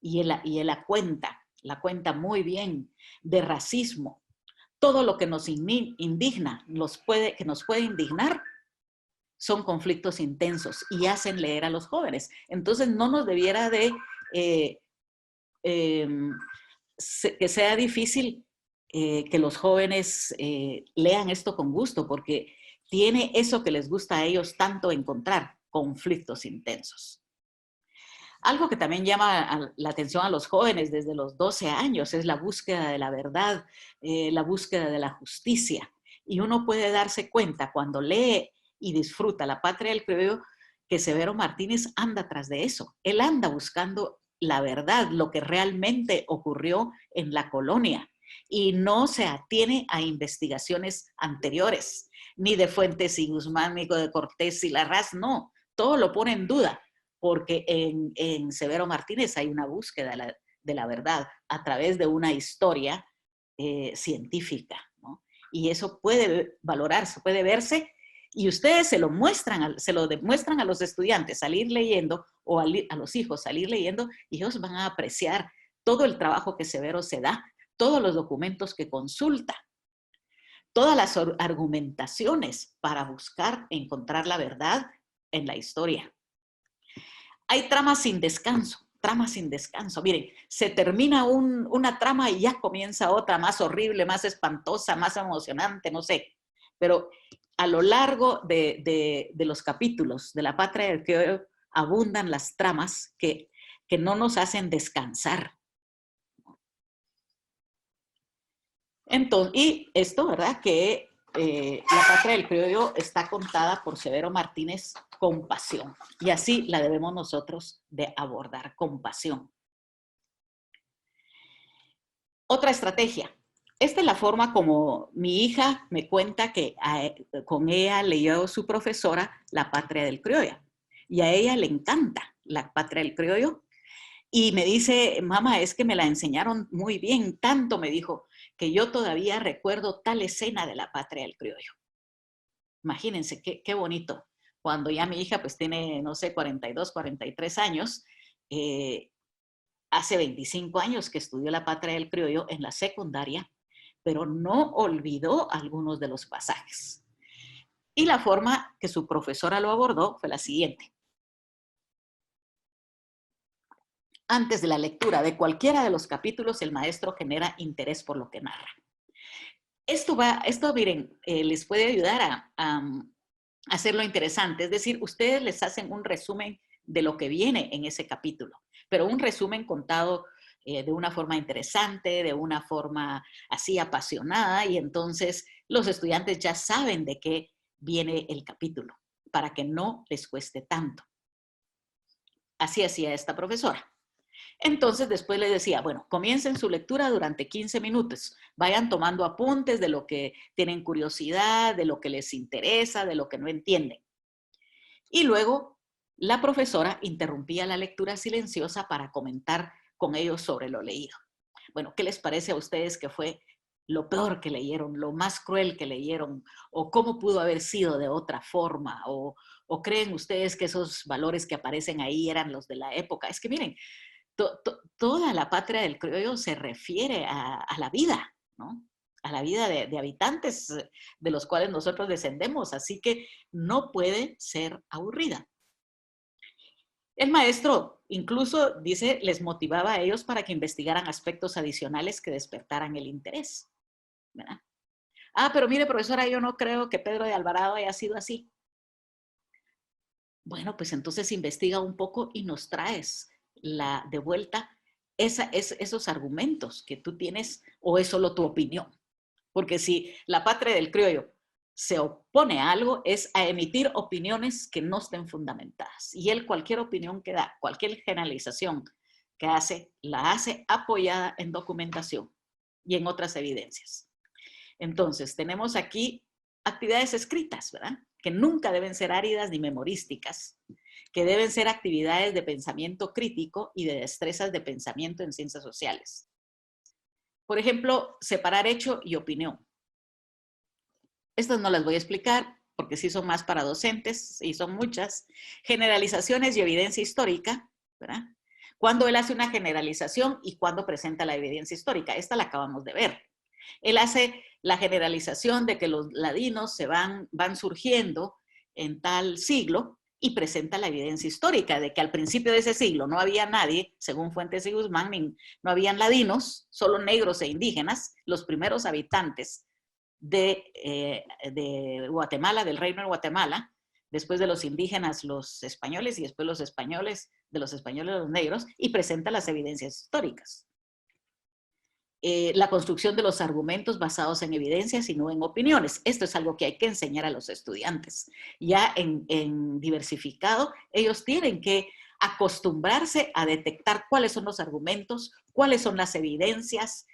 Y él la cuenta muy bien, de racismo. Todo lo que nos indigna, que nos puede indignar, son conflictos intensos y hacen leer a los jóvenes. Entonces no nos debiera de que sea difícil que los jóvenes lean esto con gusto, porque tiene eso que les gusta a ellos tanto encontrar, conflictos intensos. Algo que también llama la atención a los jóvenes desde los 12 años es la búsqueda de la verdad, la búsqueda de la justicia. Y uno puede darse cuenta cuando lee y disfruta La Patria del Criollo que Severo Martínez anda tras de eso. Él anda buscando la verdad, lo que realmente ocurrió en la colonia, y no se atiene a investigaciones anteriores, ni de Fuentes y Guzmán, ni de Cortés y Larraz, no, todo lo pone en duda, porque en Severo Martínez hay una búsqueda de la verdad a través de una historia científica, ¿no? Y eso puede valorarse, puede verse, y ustedes se lo demuestran a los estudiantes salir leyendo, o a los hijos salir leyendo, y ellos van a apreciar todo el trabajo que Severo se da, todos los documentos que consulta, todas las argumentaciones para buscar encontrar la verdad en la historia. Hay tramas sin descanso. Miren, se termina una trama y ya comienza otra más horrible, más espantosa, más emocionante, no sé. Pero a lo largo de los capítulos de La Patria del Criollo abundan las tramas que no nos hacen descansar. Entonces, y esto, ¿verdad? Que la patria del criollo está contada por Severo Martínez con pasión. Y así la debemos nosotros de abordar, con pasión. Otra estrategia. Esta es la forma como mi hija me cuenta que con ella leyó su profesora La patria del criollo. Y a ella le encanta La patria del criollo. Y me dice, mamá, es que me la enseñaron muy bien, tanto me dijo, que yo todavía recuerdo tal escena de La patria del criollo. Imagínense, qué bonito. Cuando ya mi hija pues tiene, no sé, 42, 43 años, hace 25 años que estudió La patria del criollo en la secundaria, pero no olvidó algunos de los pasajes. Y la forma que su profesora lo abordó fue la siguiente. Antes de la lectura de cualquiera de los capítulos, el maestro genera interés por lo que narra. Esto miren, les puede ayudar a hacerlo interesante. Es decir, ustedes les hacen un resumen de lo que viene en ese capítulo, pero un resumen contado de una forma interesante, de una forma así apasionada, y entonces los estudiantes ya saben de qué viene el capítulo, para que no les cueste tanto. Así hacía esta profesora. Entonces después les decía, bueno, comiencen su lectura durante 15 minutos, vayan tomando apuntes de lo que tienen curiosidad, de lo que les interesa, de lo que no entienden. Y luego la profesora interrumpía la lectura silenciosa para comentar con ellos sobre lo leído. Bueno, ¿qué les parece a ustedes que fue lo peor que leyeron, lo más cruel que leyeron, o cómo pudo haber sido de otra forma, o creen ustedes que esos valores que aparecen ahí eran los de la época? Es que miren, toda la patria del criollo se refiere a la vida, ¿no? A la vida de habitantes de los cuales nosotros descendemos, así que no puede ser aburrida. El maestro incluso, dice, les motivaba a ellos para que investigaran aspectos adicionales que despertaran el interés, ¿verdad? Ah, pero mire, profesora, yo no creo que Pedro de Alvarado haya sido así. Bueno, pues entonces investiga un poco y nos traes de vuelta esos argumentos que tú tienes, o es solo tu opinión. Porque si la patria del criollo se opone a algo, es a emitir opiniones que no estén fundamentadas. Y él, cualquier opinión que da, cualquier generalización que hace, la hace apoyada en documentación y en otras evidencias. Entonces, tenemos aquí actividades escritas, ¿verdad? Que nunca deben ser áridas ni memorísticas, que deben ser actividades de pensamiento crítico y de destrezas de pensamiento en ciencias sociales. Por ejemplo, separar hecho y opinión. Estas no las voy a explicar porque sí son más para docentes y son muchas. Generalizaciones y evidencia histórica, ¿verdad? Cuando él hace una generalización y cuando presenta la evidencia histórica. Esta la acabamos de ver. Él hace la generalización de que los ladinos van surgiendo en tal siglo y presenta la evidencia histórica de que al principio de ese siglo no había nadie, según Fuentes y Guzmán, no habían ladinos, solo negros e indígenas, los primeros habitantes de Guatemala, del reino de Guatemala, después de los indígenas los españoles y después los españoles, de los españoles los negros, y presenta las evidencias históricas. La construcción de los argumentos basados en evidencias y no en opiniones. Esto es algo que hay que enseñar a los estudiantes. Ya en diversificado, ellos tienen que acostumbrarse a detectar cuáles son los argumentos, cuáles son las evidencias,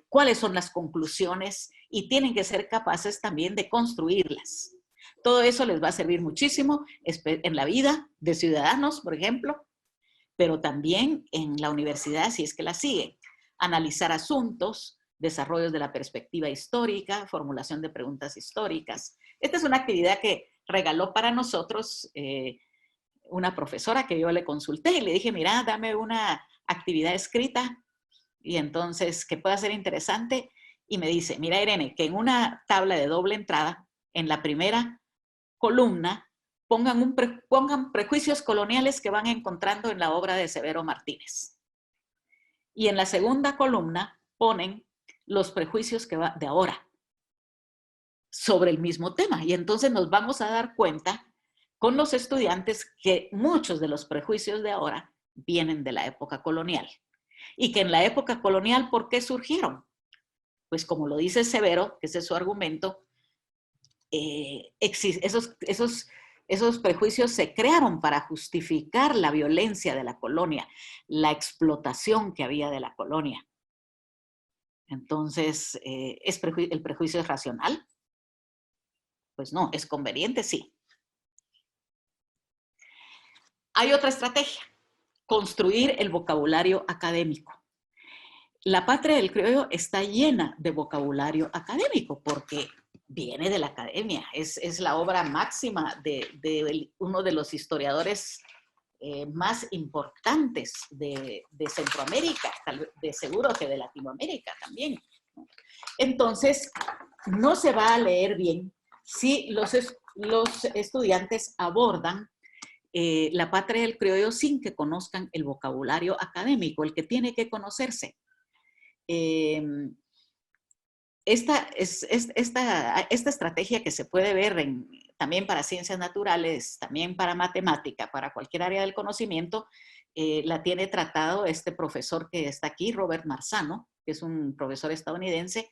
cuáles son las conclusiones, y tienen que ser capaces también de construirlas. Todo eso les va a servir muchísimo en la vida de ciudadanos, por ejemplo, pero también en la universidad si es que la siguen. Analizar asuntos, desarrollos de la perspectiva histórica, formulación de preguntas históricas. Esta es una actividad que regaló para nosotros una profesora que yo le consulté y le dije, mira, dame una actividad escrita y entonces que pueda ser interesante. Y me dice, mira, Irene, que en una tabla de doble entrada, en la primera columna, pongan prejuicios coloniales que van encontrando en la obra de Severo Martínez. Y en la segunda columna ponen los prejuicios que va de ahora sobre el mismo tema. Y entonces nos vamos a dar cuenta con los estudiantes que muchos de los prejuicios de ahora vienen de la época colonial. Y que en la época colonial, ¿por qué surgieron? pues como lo dice Severo, que ese es su argumento, esos prejuicios se crearon para justificar la violencia de la colonia, la explotación que había de la colonia. Entonces, ¿el prejuicio es racional? Pues no. ¿Es conveniente? Sí. Hay otra estrategia: construir el vocabulario académico. La Patria del Criollo está llena de vocabulario académico porque viene de la academia. Es la obra máxima de uno de los historiadores más importantes de Centroamérica, de seguro que de Latinoamérica también. Entonces, no se va a leer bien si los estudiantes abordan la Patria del Criollo sin que conozcan el vocabulario académico, el que tiene que conocerse. Esta estrategia que se puede ver también para ciencias naturales, también para matemática, para cualquier área del conocimiento, la tiene tratado este profesor que está aquí, Robert Marzano, que es un profesor estadounidense,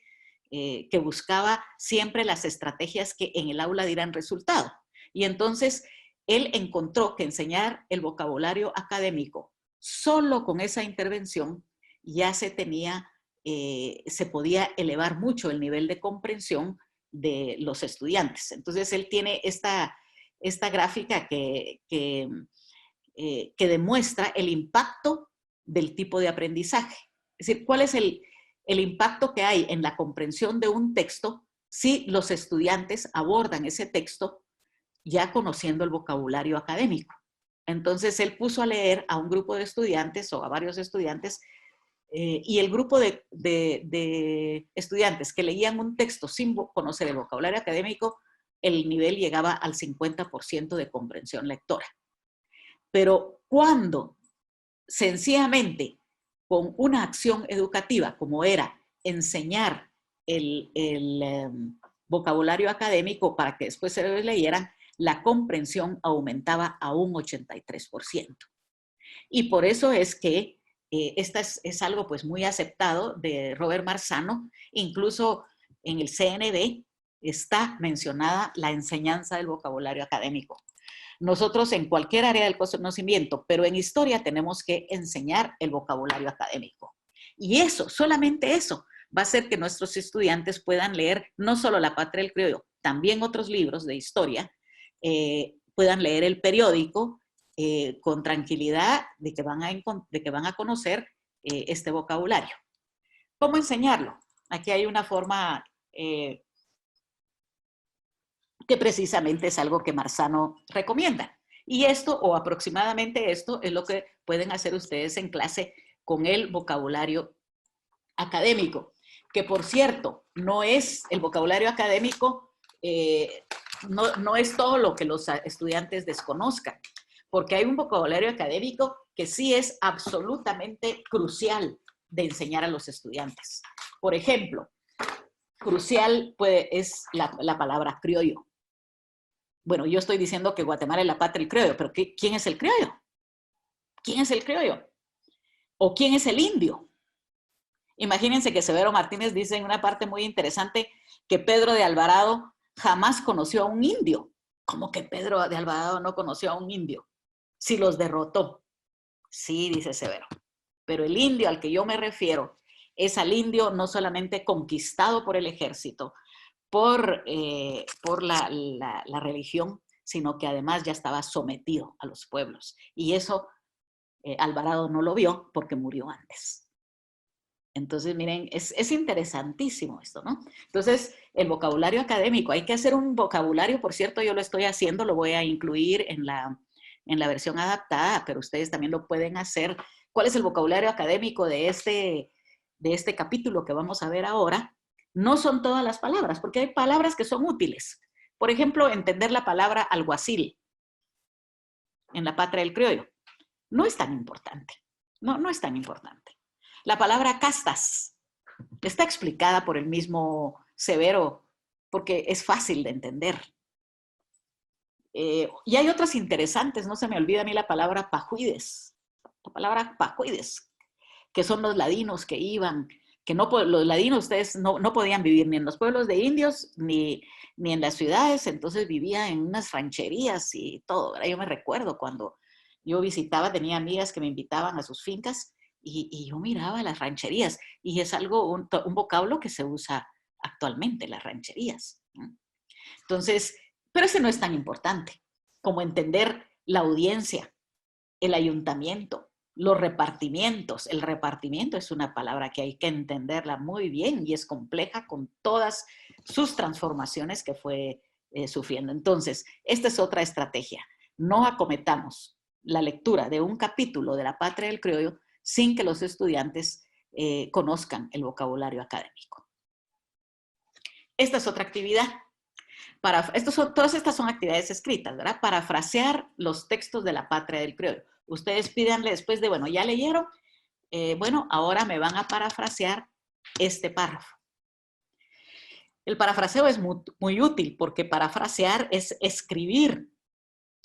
que buscaba siempre las estrategias que en el aula dieran resultado. Y entonces él encontró que enseñar el vocabulario académico solo con esa intervención ya se podía elevar mucho el nivel de comprensión de los estudiantes. Entonces él tiene esta gráfica que demuestra el impacto del tipo de aprendizaje. Es decir, cuál es el impacto que hay en la comprensión de un texto si los estudiantes abordan ese texto ya conociendo el vocabulario académico. Entonces él puso a leer a un grupo de estudiantes o a varios estudiantes y el grupo de estudiantes que leían un texto sin conocer el vocabulario académico, el nivel llegaba al 50% de comprensión lectora. Pero cuando sencillamente con una acción educativa como era enseñar el vocabulario académico para que después se lo leyeran, la comprensión aumentaba a un 83%. Y por eso es que esta es algo pues muy aceptado de Robert Marzano. Incluso en el CNB está mencionada la enseñanza del vocabulario académico. Nosotros en cualquier área del conocimiento, pero en historia tenemos que enseñar el vocabulario académico. Y eso, solamente eso, va a hacer que nuestros estudiantes puedan leer no solo La Patria del Criollo, también otros libros de historia, puedan leer el periódico, con tranquilidad de que van a conocer este vocabulario. ¿Cómo enseñarlo? Aquí hay una forma que precisamente es algo que Marzano recomienda. Y esto, o aproximadamente esto, es lo que pueden hacer ustedes en clase con el vocabulario académico. Que por cierto, no es el vocabulario académico, no es todo lo que los estudiantes desconozcan, porque hay un vocabulario académico que sí es absolutamente crucial de enseñar a los estudiantes. Por ejemplo, crucial es la palabra criollo. Bueno, yo estoy diciendo que Guatemala es la patria del criollo, pero ¿quién es el criollo? ¿Quién es el criollo? ¿O quién es el indio? Imagínense que Severo Martínez dice en una parte muy interesante que Pedro de Alvarado jamás conoció a un indio. ¿Cómo que Pedro de Alvarado no conoció a un indio? Si los derrotó. Sí, dice Severo. Pero el indio al que yo me refiero es al indio no solamente conquistado por el ejército, por la religión, sino que además ya estaba sometido a los pueblos. Y eso Alvarado no lo vio porque murió antes. Entonces, miren, es interesantísimo esto, ¿no? Entonces, el vocabulario académico, hay que hacer un vocabulario, por cierto, yo lo estoy haciendo, lo voy a incluir en la versión adaptada, pero ustedes también lo pueden hacer. ¿Cuál es el vocabulario académico de este capítulo que vamos a ver ahora? No son todas las palabras, porque hay palabras que son útiles. Por ejemplo, entender la palabra alguacil en La Patria del Criollo. No es tan importante. No es tan importante. La palabra castas está explicada por el mismo Severo porque es fácil de entender. Y hay otras interesantes, no se me olvida a mí la palabra pajuides. La palabra pajuides, que son los ladinos que iban, que no, los ladinos, ustedes no podían vivir ni en los pueblos de indios, ni en las ciudades, entonces vivía en unas rancherías y todo, ¿verdad? Yo me recuerdo cuando yo visitaba, tenía amigas que me invitaban a sus fincas y yo miraba las rancherías y es algo, un vocablo que se usa actualmente, las rancherías, ¿no? Entonces, pero ese no es tan importante como entender la audiencia, el ayuntamiento, los repartimientos. El repartimiento es una palabra que hay que entenderla muy bien y es compleja con todas sus transformaciones que fue sufriendo. Entonces, esta es otra estrategia. No acometamos la lectura de un capítulo de La Patria del Criollo sin que los estudiantes conozcan el vocabulario académico. Esta es otra actividad. Todas estas son actividades escritas, ¿verdad? Parafrasear los textos de La Patria del Criollo. Ustedes pídanle después de, bueno, ya leyeron, bueno, ahora me van a parafrasear este párrafo. El parafraseo es muy útil porque parafrasear es escribir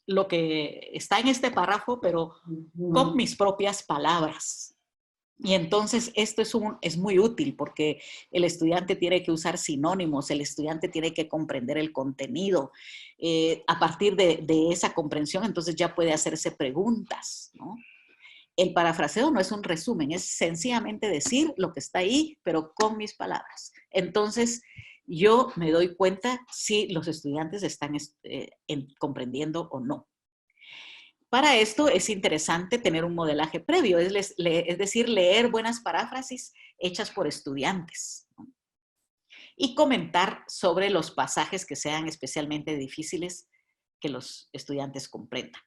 lo que está en este párrafo, pero con mis propias palabras. Y entonces esto es muy útil porque el estudiante tiene que usar sinónimos, el estudiante tiene que comprender el contenido. A partir de esa comprensión, entonces ya puede hacerse preguntas, ¿no? El parafraseo no es un resumen, es sencillamente decir lo que está ahí, pero con mis palabras. Entonces, yo me doy cuenta si los estudiantes están comprendiendo o no. Para esto es interesante tener un modelaje previo, es decir, leer buenas paráfrasis hechas por estudiantes, ¿no? Y comentar sobre los pasajes que sean especialmente difíciles que los estudiantes comprendan.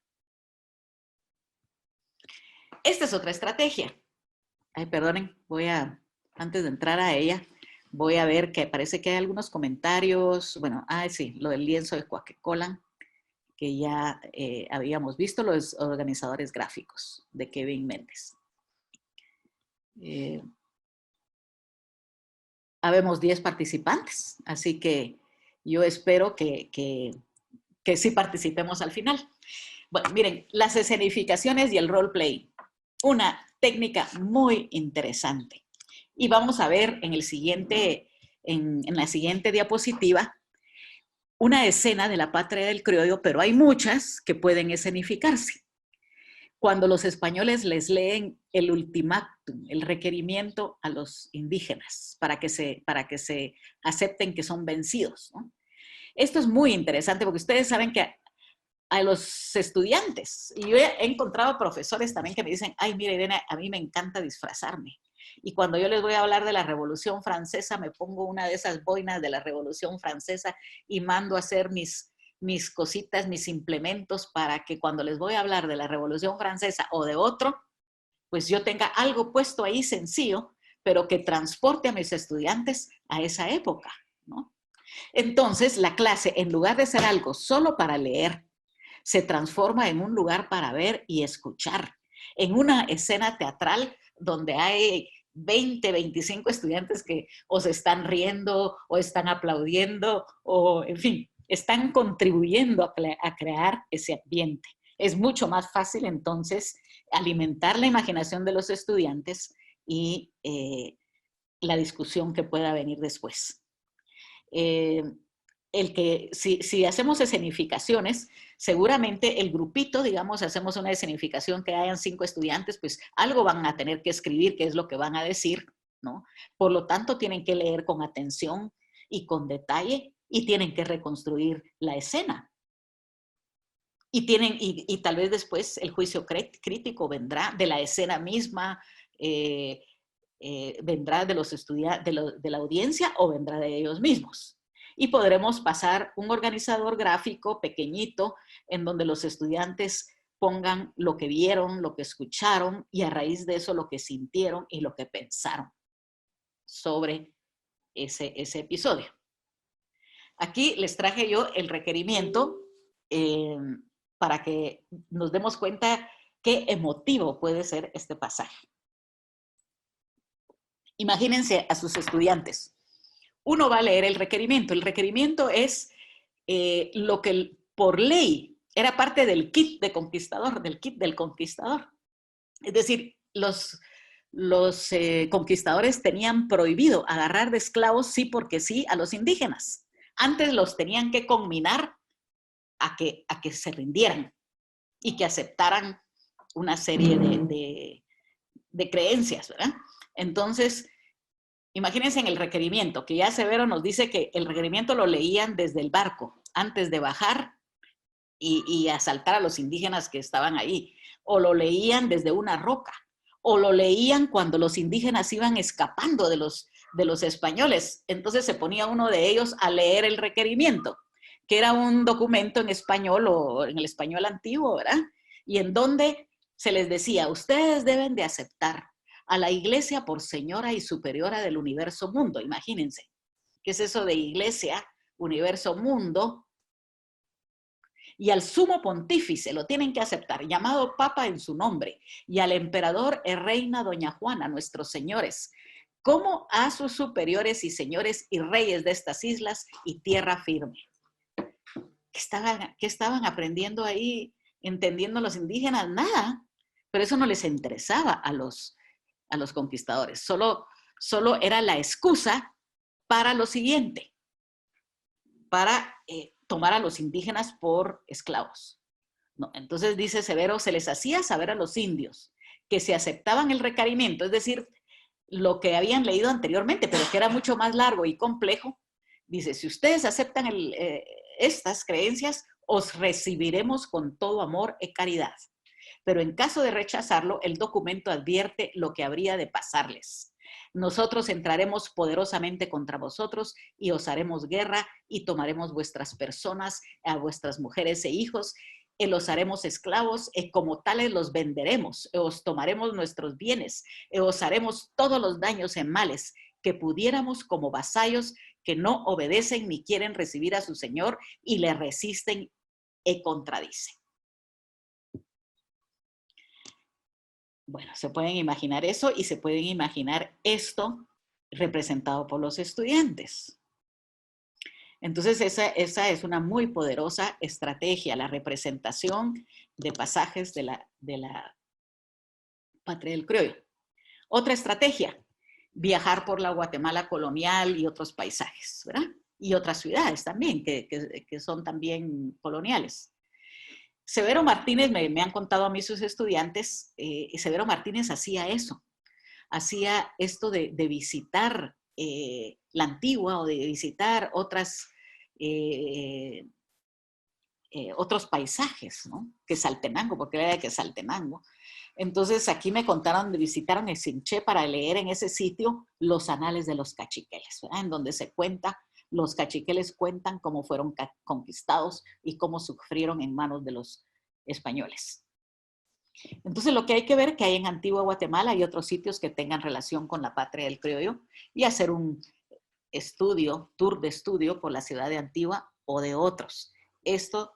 Esta es otra estrategia. Ay, perdonen, antes de entrar a ella, voy a ver que parece que hay algunos comentarios. Bueno, sí, lo del lienzo de Coaquecolan, que ya habíamos visto, los organizadores gráficos de Kevin Méndez. Habemos 10 participantes, así que yo espero que sí participemos al final. Bueno, miren, las escenificaciones y el roleplay, una técnica muy interesante. Y vamos a ver en la siguiente diapositiva una escena de La Patria del Criollo, pero hay muchas que pueden escenificarse. Cuando los españoles les leen el ultimátum, el requerimiento a los indígenas para que se acepten que son vencidos, ¿no? Esto es muy interesante porque ustedes saben que a los estudiantes, y yo he encontrado profesores también que me dicen, ay, mira, Irene, a mí me encanta disfrazarme. Y cuando yo les voy a hablar de la Revolución Francesa, me pongo una de esas boinas de la Revolución Francesa y mando a hacer mis cositas, mis implementos para que cuando les voy a hablar de la Revolución Francesa o de otro, pues yo tenga algo puesto ahí sencillo, pero que transporte a mis estudiantes a esa época, ¿no? Entonces, la clase, en lugar de ser algo solo para leer, se transforma en un lugar para ver y escuchar, en una escena teatral donde hay 20, 25 estudiantes que o se están riendo o están aplaudiendo o, en fin, están contribuyendo a crear ese ambiente. Es mucho más fácil entonces alimentar la imaginación de los estudiantes y la discusión que pueda venir después. Si hacemos escenificaciones, seguramente el grupito, digamos, hacemos una escenificación que hayan 5 estudiantes, pues algo van a tener que escribir, qué es lo que van a decir, ¿no? Por lo tanto, tienen que leer con atención y con detalle y tienen que reconstruir la escena. Y tal vez después el juicio crítico vendrá de la escena misma, vendrá de los estudiantes, de la audiencia o vendrá de ellos mismos. Y podremos pasar un organizador gráfico pequeñito en donde los estudiantes pongan lo que vieron, lo que escucharon y a raíz de eso lo que sintieron y lo que pensaron sobre ese episodio. Aquí les traje yo el requerimiento para que nos demos cuenta qué emotivo puede ser este pasaje. Imagínense a sus estudiantes. Uno va a leer el requerimiento. El requerimiento es lo que por ley era parte del kit de conquistador, del kit del conquistador. Es decir, los los conquistadores tenían prohibido agarrar de esclavos sí porque sí a los indígenas. Antes los tenían que conminar a que se rindieran y que aceptaran una serie de creencias, ¿verdad? Entonces, imagínense en el requerimiento, que ya Severo nos dice que el requerimiento lo leían desde el barco, antes de bajar y asaltar a los indígenas que estaban ahí, o lo leían desde una roca, o lo leían cuando los indígenas iban escapando de los españoles. Entonces se ponía uno de ellos a leer el requerimiento, que era un documento en español o en el español antiguo, ¿verdad? Y en donde se les decía, ustedes deben de aceptar a la iglesia por señora y superiora del universo mundo. Imagínense, ¿qué es eso de iglesia, universo, mundo? Y al sumo pontífice lo tienen que aceptar, llamado papa en su nombre, y al emperador y reina doña Juana, nuestros señores, como a sus superiores y señores y reyes de estas islas y tierra firme. ¿Qué estaban aprendiendo ahí, entendiendo los indígenas? Nada, pero eso no les interesaba a los conquistadores, solo era la excusa para lo siguiente, para tomar a los indígenas por esclavos. No, entonces dice Severo, se les hacía saber a los indios que se aceptaban el requerimiento, es decir, lo que habían leído anteriormente, pero que era mucho más largo y complejo. Dice, si ustedes aceptan estas creencias, os recibiremos con todo amor y caridad. Pero en caso de rechazarlo, el documento advierte lo que habría de pasarles. Nosotros entraremos poderosamente contra vosotros y os haremos guerra y tomaremos vuestras personas, a vuestras mujeres e hijos, y los haremos esclavos y como tales los venderemos, y os tomaremos nuestros bienes, y os haremos todos los daños en males que pudiéramos como vasallos que no obedecen ni quieren recibir a su señor y le resisten y contradicen. Bueno, se pueden imaginar eso y se pueden imaginar esto representado por los estudiantes. Entonces, esa es una muy poderosa estrategia, la representación de pasajes de la patria del criollo. Otra estrategia, viajar por la Guatemala colonial y otros paisajes, ¿verdad? Y otras ciudades también, que son también coloniales. Severo Martínez, me han contado a mí sus estudiantes, Severo Martínez hacía eso, hacía esto de visitar la antigua o de visitar otros paisajes, ¿no? Quetzaltenango, porque era de Quetzaltenango. Entonces aquí me contaron de visitar el Sinché para leer en ese sitio los anales de los cachiqueles, ¿verdad? En donde se cuenta, los cachiqueles cuentan cómo fueron conquistados y cómo sufrieron en manos de los españoles. Entonces lo que hay que ver que hay en Antigua Guatemala y otros sitios que tengan relación con la patria del criollo y hacer un tour de estudio por la ciudad de Antigua o de otros. Esto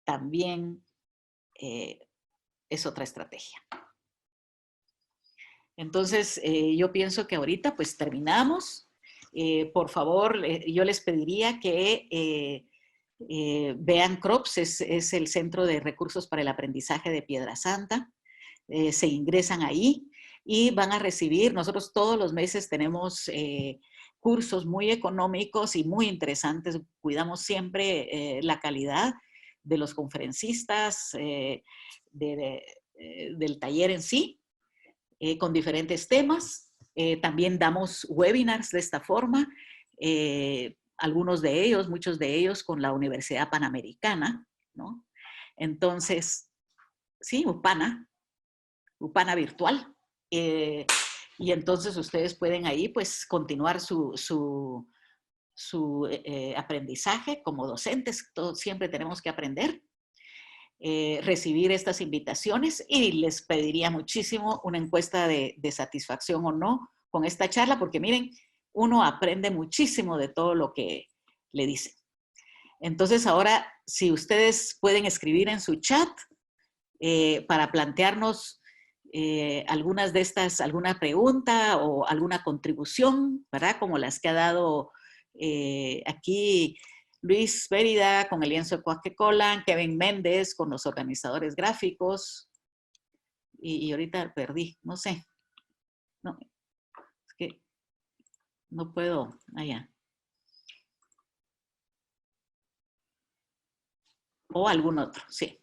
también es otra estrategia. Entonces, yo pienso que ahorita pues terminamos. Por favor, yo les pediría que vean CROPS, es el Centro de Recursos para el Aprendizaje de Piedrasanta. Se ingresan ahí y van a recibir, nosotros todos los meses tenemos cursos muy económicos y muy interesantes. Cuidamos siempre la calidad de los conferencistas, del taller en sí, con diferentes temas. También damos webinars de esta forma, algunos de ellos, muchos de ellos con la Universidad Panamericana, ¿no? Entonces, sí, UPANA virtual. Y entonces ustedes pueden ahí pues continuar su aprendizaje como docentes. Todos siempre tenemos que aprender. Recibir estas invitaciones y les pediría muchísimo una encuesta de satisfacción o no con esta charla, porque miren, uno aprende muchísimo de todo lo que le dicen. Entonces ahora, si ustedes pueden escribir en su chat para plantearnos algunas de estas, alguna pregunta o alguna contribución, ¿verdad? Como las que ha dado aquí Luis Mérida con el lienzo de Coaquecolan, Kevin Méndez con los organizadores gráficos, y ahorita perdí, no sé. No, es que no puedo, allá. O algún otro, sí.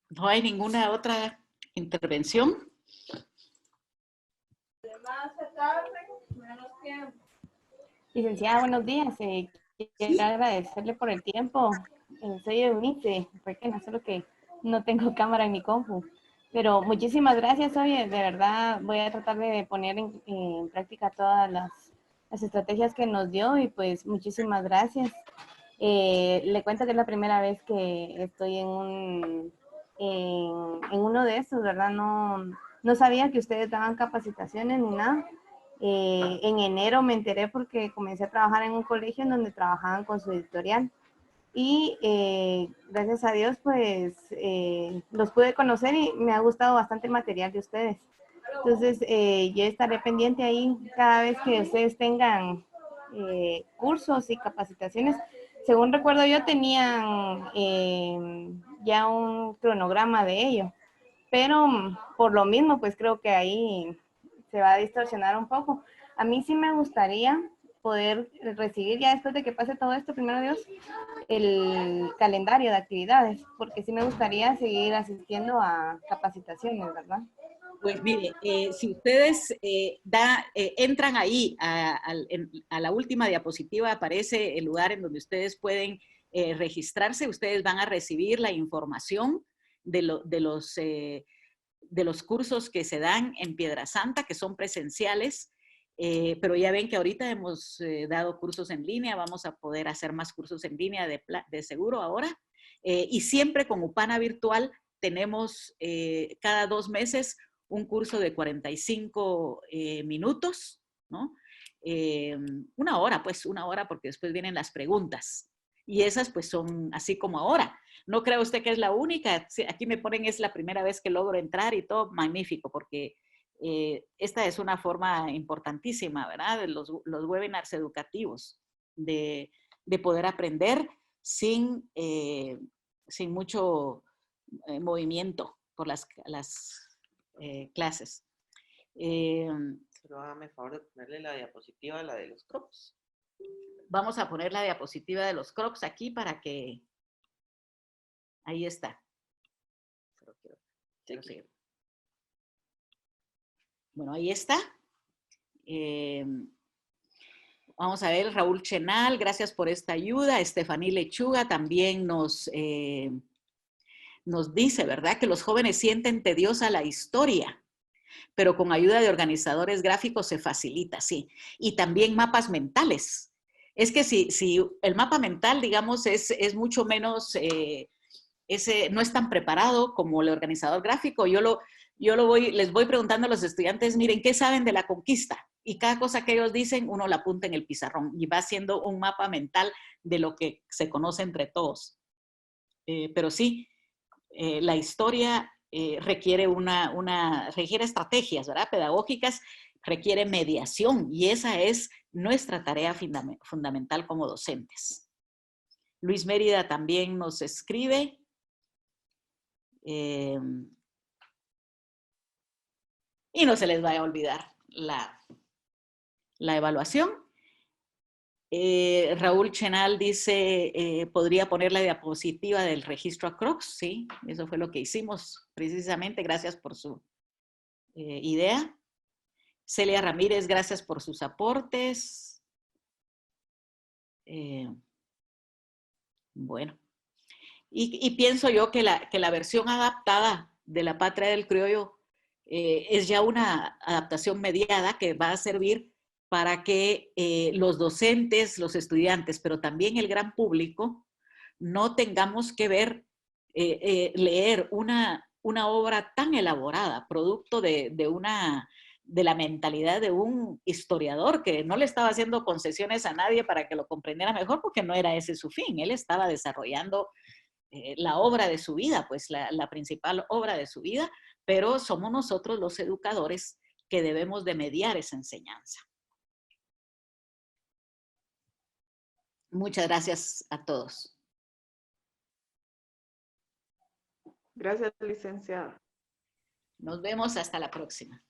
¿No hay ninguna otra intervención? Licenciada, buenos días. Quiero agradecerle por el tiempo. Soy Eunice, fue que no solo que no tengo cámara en mi compu. Pero muchísimas gracias, oye, de verdad voy a tratar de poner en práctica todas las estrategias que nos dio y pues muchísimas gracias. Le cuento que es la primera vez que estoy en uno de estos, ¿verdad? No sabía que ustedes daban capacitaciones ni nada. En enero me enteré porque comencé a trabajar en un colegio en donde trabajaban con su editorial y gracias a Dios pues los pude conocer y me ha gustado bastante el material de ustedes. Entonces yo estaré pendiente ahí cada vez que ustedes tengan cursos y capacitaciones. Según recuerdo yo tenían ya un cronograma de ello, pero por lo mismo pues creo que ahí se va a distorsionar un poco. A mí sí me gustaría poder recibir ya después de que pase todo esto, primero Dios, el calendario de actividades, porque sí me gustaría seguir asistiendo a capacitaciones, ¿verdad? Pues mire, si ustedes entran ahí a la última diapositiva, aparece el lugar en donde ustedes pueden registrarse, ustedes van a recibir la información de los cursos que se dan en Piedra Santa, que son presenciales, pero ya ven que ahorita hemos dado cursos en línea, vamos a poder hacer más cursos en línea de seguro ahora, y siempre con Upana Virtual tenemos cada 2 meses un curso de 45 minutos, ¿no? Una hora, pues, una hora, porque después vienen las preguntas. Y esas, pues, son así como ahora. No cree usted que es la única. Aquí me ponen, es la primera vez que logro entrar y todo, magnífico, porque esta es una forma importantísima, ¿verdad? De los webinars educativos, de poder aprender sin mucho movimiento por las clases. Pero hágame el favor de ponerle la diapositiva, la de los crops. Vamos a poner la diapositiva de los crops aquí para que... Ahí está. Quiero seguir. Bueno, ahí está. Vamos a ver, Raúl Chenal, gracias por esta ayuda. Estefaní Lechuga también nos dice, ¿verdad? Que los jóvenes sienten tediosa la historia, pero con ayuda de organizadores gráficos se facilita, sí. Y también mapas mentales. Es que si el mapa mental, digamos, es mucho menos, no es tan preparado como el organizador gráfico. Les voy preguntando a los estudiantes, miren, ¿qué saben de la conquista? Y cada cosa que ellos dicen, uno la apunta en el pizarrón y va haciendo un mapa mental de lo que se conoce entre todos. Pero sí, la historia requiere requiere estrategias, ¿verdad? Pedagógicas, requiere mediación y esa es nuestra tarea fundamental como docentes. Luis Mérida también nos escribe. Y no se les vaya a olvidar la evaluación. Raúl Chenal dice, ¿podría poner la diapositiva del registro ACROX? Sí, eso fue lo que hicimos precisamente. Gracias por su idea. Celia Ramírez, gracias por sus aportes. Bueno, y pienso yo que la versión adaptada de La Patria del Criollo es ya una adaptación mediada que va a servir para que los docentes, los estudiantes, pero también el gran público, no tengamos que leer una obra tan elaborada, producto de la mentalidad de un historiador que no le estaba haciendo concesiones a nadie para que lo comprendiera mejor, porque no era ese su fin. Él estaba desarrollando la obra de su vida, pues la principal obra de su vida, pero somos nosotros los educadores que debemos de mediar esa enseñanza. Muchas gracias a todos. Gracias, licenciada. Nos vemos hasta la próxima.